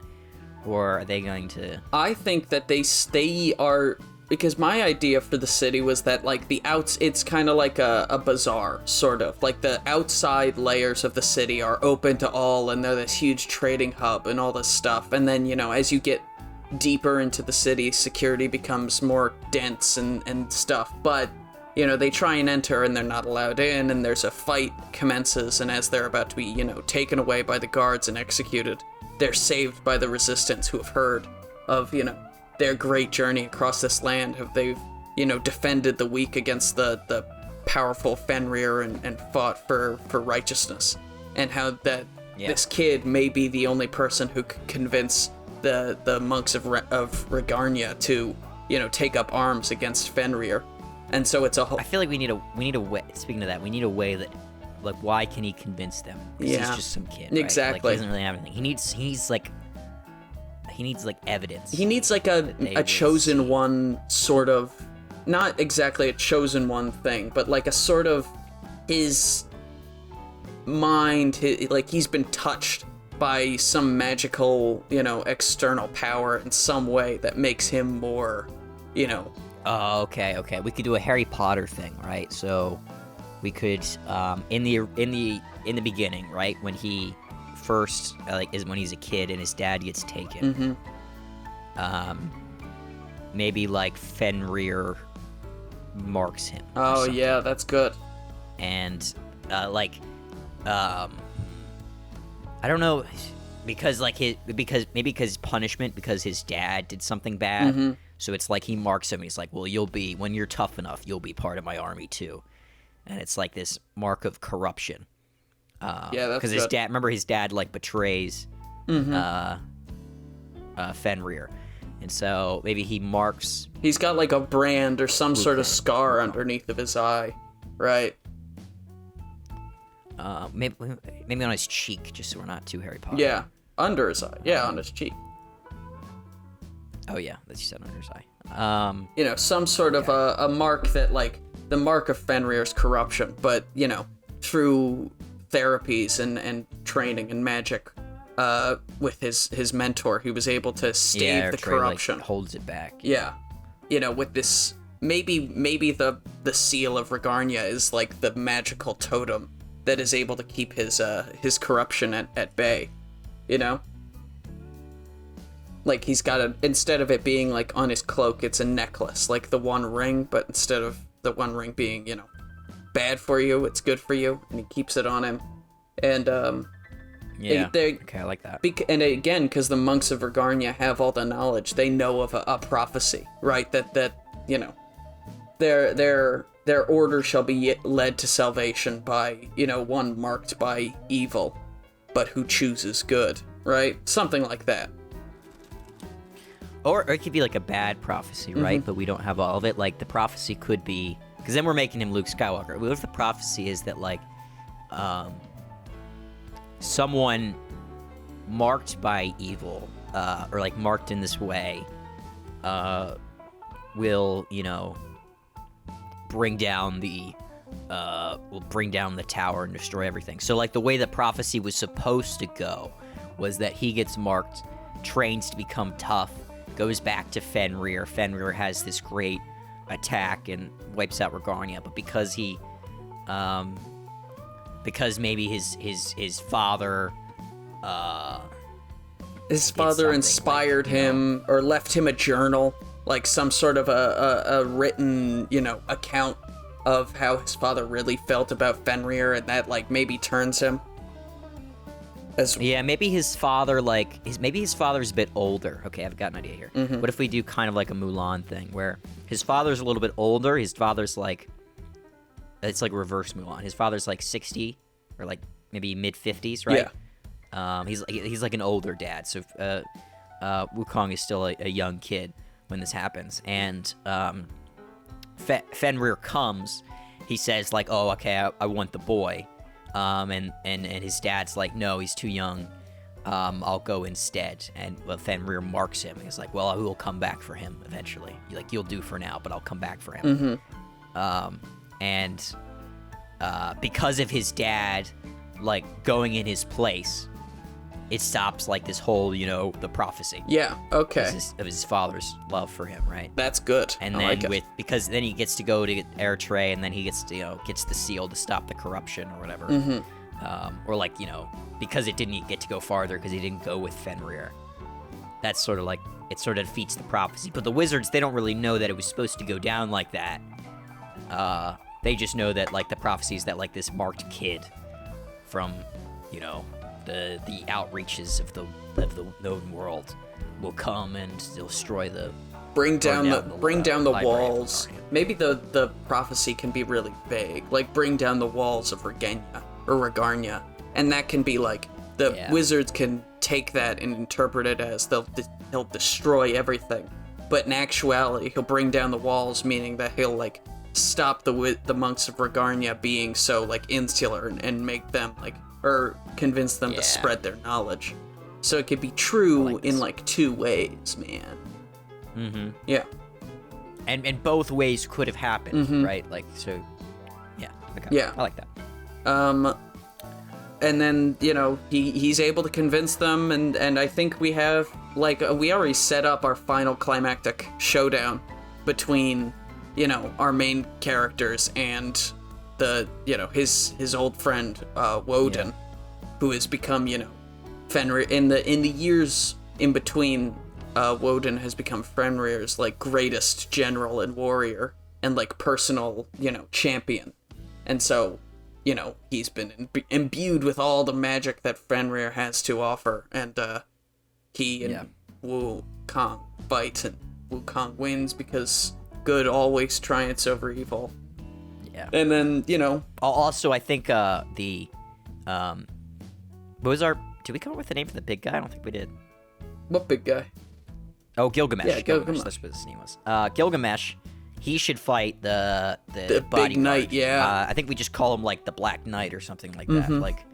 or are they going to? I think that they are, because my idea for the city was that like it's kind of like a bazaar, sort of like the outside layers of the city are open to all, and they're this huge trading hub and all this stuff. And then, you know, as you get deeper into the city, security becomes more dense and stuff. But, you know, they try and enter and they're not allowed in, and there's a fight commences, and as they're about to be, you know, taken away by the guards and executed, they're saved by the resistance, who have heard of, you know, their great journey across this land. Have they've, you know, defended the weak against the powerful Fenrir and fought for righteousness, and how that this kid may be the only person who could convince the monks of Regarnia to, you know, take up arms against Fenrir. And so it's a whole... I feel like we need a way, speaking of that, we need a way that, like, why can he convince them? Because he's just some kid, right? Exactly. Like, he doesn't really have anything. He needs like evidence. He needs like a chosen one, sort of, not exactly a chosen one thing, but like a sort of his mind, like he's been touched by some magical, you know, external power in some way that makes him more, you know. Oh, okay. We could do a Harry Potter thing, right? So we could, in the beginning, right, when he first is when he's a kid and his dad gets taken. Maybe like Fenrir marks him. Oh yeah, that's good. And I don't know, because like because punishment, because his dad did something bad. So it's like he marks him and he's like, well, when you're tough enough, you'll be part of my army too. And it's like this mark of corruption. Yeah, that's because his dad, remember, his dad like betrays Fenrir, and so maybe he marks. He's got like a brand or some sort of scar underneath of his eye, right? Maybe on his cheek, just so we're not too Harry Potter. Yeah, under his eye. Yeah, on his cheek. Oh yeah, that's you said under his eye. You know, some sort of a mark that, like, the mark of Fenrir's corruption, but, you know, through therapies and training and magic, with his mentor, he was able to stave the corruption. Like, holds it back. Yeah, you know, with this, maybe the seal of Regarnia is like the magical totem that is able to keep his corruption at bay, you know? Like, he's got instead of it being like on his cloak, it's a necklace, like the One Ring, but instead of the One Ring being, you know, bad for you, it's good for you, and he keeps it on him. And okay, I like that. And again, because the monks of Regarnia have all the knowledge, they know of a prophecy, right? That you know, their order shall be led to salvation by, you know, one marked by evil, but who chooses good, right? Something like that. Or it could be like a bad prophecy, right? But we don't have all of it. Like, the prophecy could be, because then we're making him Luke Skywalker. What if the prophecy is that, like, someone marked by evil, or like marked in this way, will, you know, bring down the tower and destroy everything. So, like, the way the prophecy was supposed to go was that he gets marked, trains to become tough, goes back to Fenrir. Fenrir has this great attack and wipes out Regarnia, but because maybe his father inspired him, or left him a journal, like some sort of a written, you know, account of how his father really felt about Fenrir, and that, like, maybe turns him. Maybe his father, maybe his father's a bit older. Okay, I've got an idea here. What if we do kind of like a Mulan thing, where his father's a little bit older, his father's like, it's like reverse Mulan. His father's like 60, or like maybe mid-50s, right? Yeah. He's like an older dad, so Wukong is still a young kid when this happens, and Fenrir comes. He says, like, oh, okay, I want the boy. And his dad's like, no, he's too young. I'll go instead. And Fenrir marks him. He's like, well, I will come back for him eventually. You'll do for now, but I'll come back for him. and because of his dad, like, going in his place, it stops, like, this whole, the prophecy. Yeah, okay. Of his father's love for him, right? That's good. And I then like it. because then he gets to go to Eritrea, and then he gets to, gets the seal to stop the corruption or whatever. Or, like, because it didn't get to go farther because he didn't go with Fenrir. That's sort of like, it sort of defeats the prophecy. But the wizards, they don't really know that it was supposed to go down like that. They just know that, like, the prophecy is that, like, this marked kid from, the outreaches of the known world will come and destroy the bring down the Library of walls. Regarnia. Maybe the prophecy can be really vague, like bring down the walls of Regarnia, and that can be like the wizards can take that and interpret it as he'll destroy everything, but in actuality he'll bring down the walls, meaning that he'll like stop the monks of Regarnia being so like insular and make them like, or convince them to spread their knowledge. So it could be true in like two ways, man. Mm-hmm. Yeah. And both ways could have happened, right? Like, so, yeah. Okay. Yeah. I like that. And then, he's able to convince them, and I think we have, like, we already set up our final climactic showdown between, our main characters and the, his old friend, Woden, who has become, Fenrir. In the years in between, Woden has become Fenrir's, like, greatest general and warrior, and, like, personal, champion. And so, he's been imbued with all the magic that Fenrir has to offer, and he and Wukong fight, and Wukong wins because good always triumphs over evil. Yeah. And then, Also, I think what was did we come up with the name for the big guy? I don't think we did. What big guy? Oh, Gilgamesh. Yeah, Gilgamesh. That's what his name was. Gilgamesh, he should fight the big knight, yeah. I think we just call him, like, the Black Knight or something like that. Like,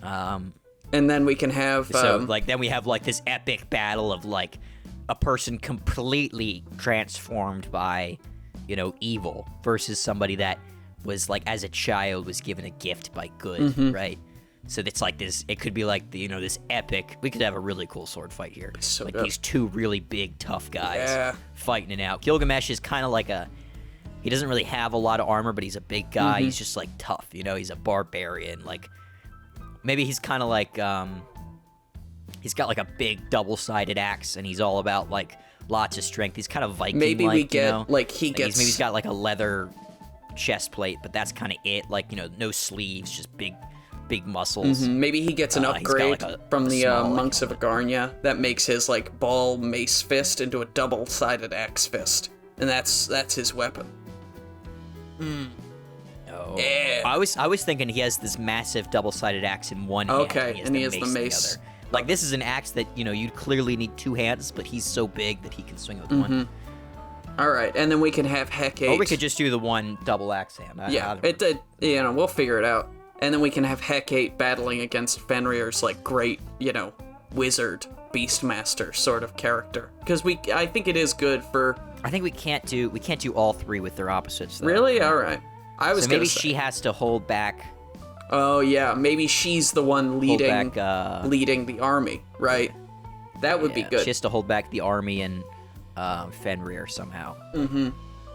and then we can have... then we have, like, this epic battle of, like, a person completely transformed by, evil versus somebody that was, like, as a child was given a gift by good, right? So it's like this, it could be like, this epic, we could have a really cool sword fight here. So like good. These two really big, tough guys fighting it out. Gilgamesh is kind of like he doesn't really have a lot of armor, but he's a big guy. He's just, like, tough, he's a barbarian. Like, maybe he's kind of like, he's got, like, a big double-sided axe, and he's all about, like, lots of strength. He's kind of Viking-like, maybe we get, maybe he's got, like, a leather chest plate, but that's kind of it. Like, no sleeves, just big muscles. Maybe he gets an upgrade from the monks of Regarnia that makes his, like, ball mace fist into a double-sided axe fist, and that's his weapon. Oh. Yeah. I was thinking he has this massive double-sided axe in one hand. Okay, and he has the mace. In the other. Like, this is an axe that, you'd clearly need two hands, but he's so big that he can swing it with one. All right, and then we can have Hecate. Or we could just do the one double axe hand. We'll figure it out. And then we can have Hecate battling against Fenrir's, like, great, wizard, beastmaster sort of character. Because I think it is good for... I think we can't do all three with their opposites, though. Really? All right. So maybe she has to hold back... Oh, yeah. Maybe she's the one leading the army, right? That would be good. She has to hold back the army and Fenrir somehow.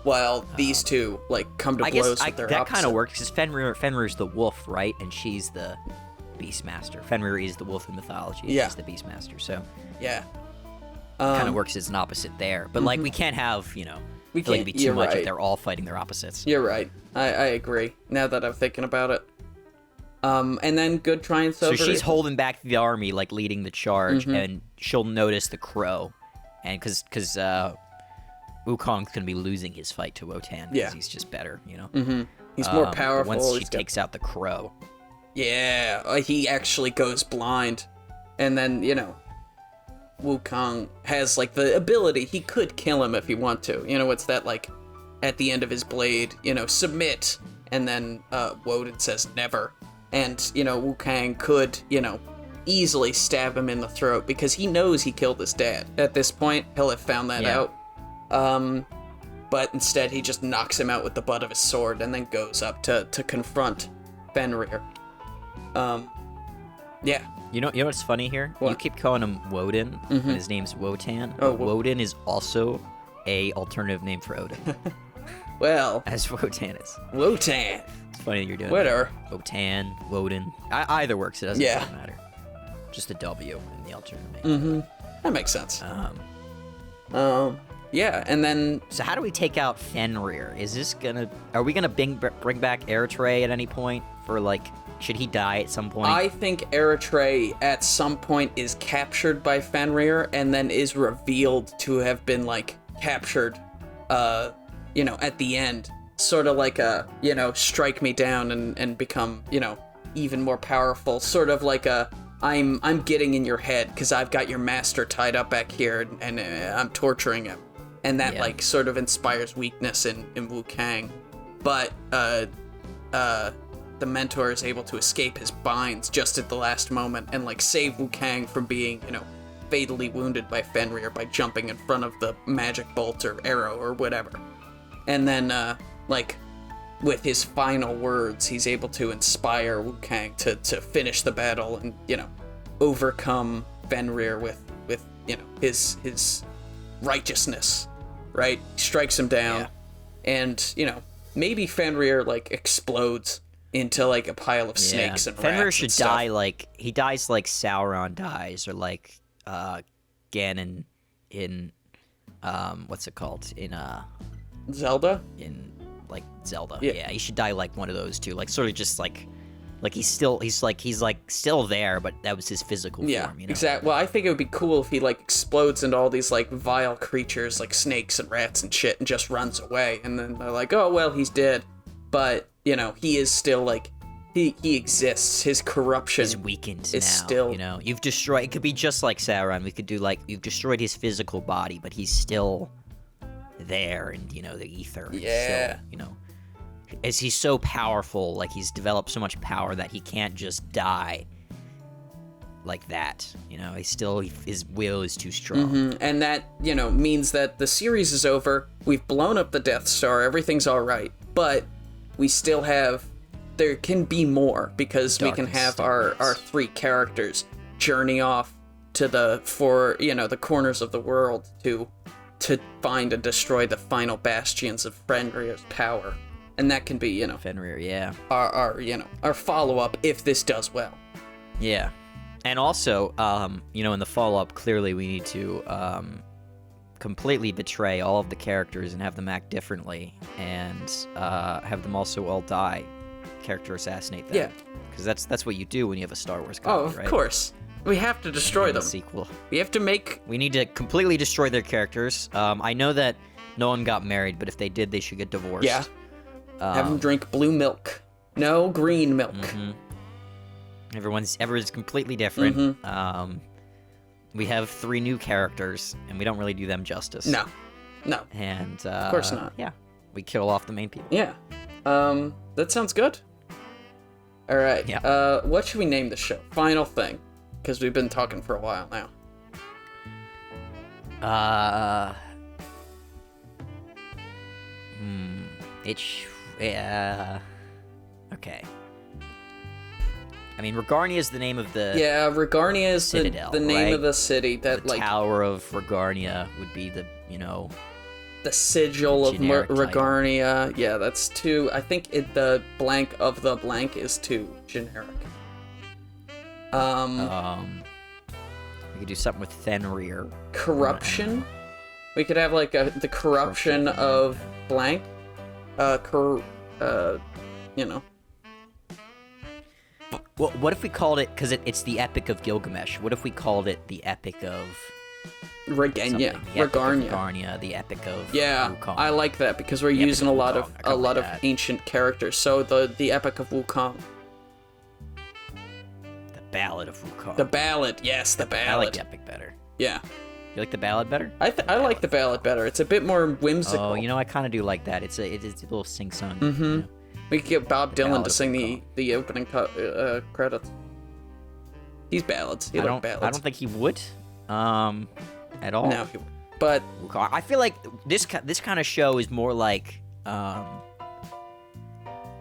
While these two, like, come to blows with their opposite. That kind of works, because Fenrir's the wolf, right? And she's the Beastmaster. Fenrir is the wolf in mythology. Yeah. She's the Beastmaster, so... Yeah. Kind of works as an opposite there. But, like, we can't have, we can't, it'd be too much if they're all fighting their opposites. You're right. I agree, now that I'm thinking about it. And then good triumphs over... So she's holding back the army, like, leading the charge, and she'll notice the crow. And because Wukong's going to be losing his fight to Wotan, because he's just better, He's more powerful. Once she takes out the crow. Yeah, he actually goes blind. And then, Wukong has, like, the ability. He could kill him if he want to. It's that, like, at the end of his blade, submit. And then Woden says never. And, Wukong could, easily stab him in the throat because he knows he killed his dad. At this point, he'll have found that out. but instead he just knocks him out with the butt of his sword and then goes up to confront Fenrir. Yeah. You know what's funny here? What? You keep calling him Woden, and his name's Wotan. Oh, Woden is also a alternative name for Odin, Well, as Wotan is. Wotan. It's funny that you're doing Whatever. that. Wotan, Woden. Either works. It doesn't Yeah. really matter. Just a W in the alternative name. That makes sense. Yeah, and then So how do we take out Fenrir? Are we gonna bring back Eritrea at any point for like? Should he die at some point? I think Eritrea at some point is captured by Fenrir and then is revealed to have been like captured, at the end. Sort of like a, strike me down and become, even more powerful. Sort of like a, I'm getting in your head because I've got your master tied up back here and I'm torturing him. And that like sort of inspires weakness in Wukong. But the mentor is able to escape his binds just at the last moment and like save Wukong from being, fatally wounded by Fenrir by jumping in front of the magic bolt or arrow or whatever. And then with his final words, he's able to inspire Wukong to finish the battle and, overcome Fenrir with his righteousness, right? Strikes him down and, maybe Fenrir explodes into a pile of snakes and Fenrir rats should and stuff. die he dies like Sauron dies, or like Ganon in what's it called in Zelda? in like Zelda. Yeah. Yeah, he should die like one of those two, like sort of just like he's still there, but that was his physical form. Exactly. Well, I think it would be cool if he explodes into all these vile creatures like snakes and rats and shit and just runs away, and then they're like, oh well, he's dead, but he is still he exists. His corruption He's weakened is now. still You've destroyed. It could be just like Sauron. We could do you've destroyed his physical body, but he's still there, and the ether. Yeah. Still, as he's so powerful, he's developed so much power that he can't just die like that. He's still, his will is too strong. And that means that the series is over. We've blown up the Death Star. Everything's all right, but we still have. There can be more because we can have our three characters journey off to the corners of the world to find and destroy the final bastions of Fenrir's power. And that can be, Fenrir, yeah. our follow-up if this does well. Yeah. And also, in the follow-up, clearly we need to completely betray all of the characters and have them act differently, and have them also all die. Character assassinate them. Yeah. Because that's what you do when you have a Star Wars Oh, copy, right? of course. We have to destroy them. Sequel. We have to make... We need to completely destroy their characters. I know that no one got married, but if they did, they should get divorced. Yeah. Have them drink blue milk. No green milk. Everyone's completely different. We have 3 new characters, and we don't really do them justice. No. And Of course not. Yeah, we kill off the main people. Yeah. That sounds good. All right. Yeah. What should we name the show? Final thing, because we've been talking for a while now. Okay. I mean, Regarnia is the name of the Regarnia is Citadel, the name right? of the city that the Tower of Regarnia would be the the sigil of generic title. Regarnia. Yeah, that's too. I think the blank of the blank is too generic. We could do something with Fenrir. Corruption. We could have the corruption of blank. Well, what if we called it, because it's the Epic of Gilgamesh, what if we called it the Epic of Regarnia. something? The Epic of Regarnia, the Epic of Wukong. I like that because we're using a lot of ancient characters. So the Epic of Wukong. The Ballad of Wukong. The ballad, yes, the ballad. I like the Epic better. Yeah. You like the Ballad better? I like the ballad better. It's a bit more whimsical. Oh, I kind of do like that. It's a little sing-song. Mm-hmm. We could get Bob Dylan Ballad to of sing the opening credits. He's ballads. He likes ballads. I don't think he would, at all. No, he would. But Wukong. I feel like this kind of show is more like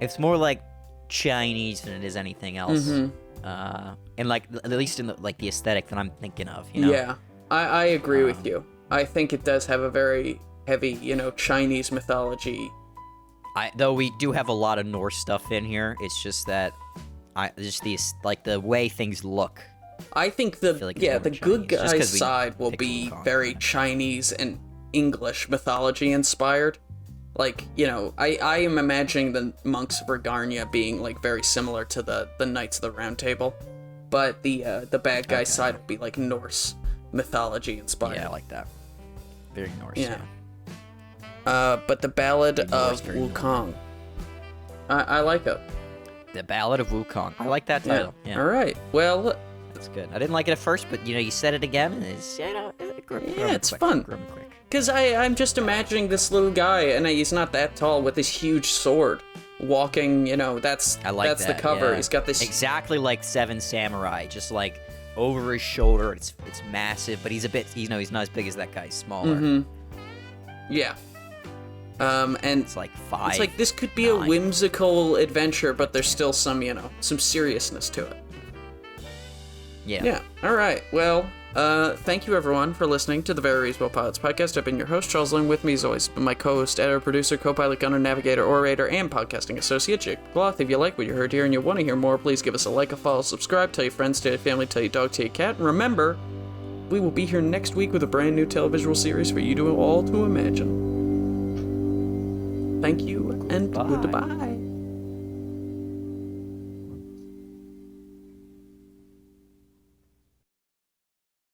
it's more like Chinese than it is anything else. And like at least in the aesthetic that I'm thinking of, you know. Yeah, I agree with you. I think it does have a very heavy, Chinese mythology. Though we do have a lot of Norse stuff in here. It's just that the way things look. I think the good guy's side will be very Chinese and English mythology inspired. Like, I am imagining the monks of Regarnia being like very similar to the Knights of the Round Table, but the bad guy's side will be like Norse mythology inspired. Yeah, I like that. Very Norse. Yeah. But the Ballad of Wukong. I like it. The Ballad of Wukong. I like that title. Yeah. All right. Well, that's good. I didn't like it at first, but you said it again, and it's it's fun. Because I'm just imagining this little guy, and he's not that tall, with this huge sword, walking. That's the cover. Yeah. He's got this exactly like Seven Samurai, just like over his shoulder. It's massive, but he's a bit. He's not as big as that guy. He's smaller. Yeah. And it's like 5. It's like this could be 9. A whimsical adventure, but there's still some seriousness to it. Yeah. All right. Well, thank you everyone for listening to the Very Reasonable Pilots podcast. I've been your host, Charles Lynn. With me as always, my co-host, editor, producer, co-pilot, gunner, navigator, orator, and podcasting associate, Jake Gloth. If you like what you heard here and you want to hear more, please give us a like, a follow, subscribe, tell your friends, tell your family, tell your dog, tell your cat, and remember, we will be here next week with a brand new televisual series for you all to imagine. Thank you, and goodbye.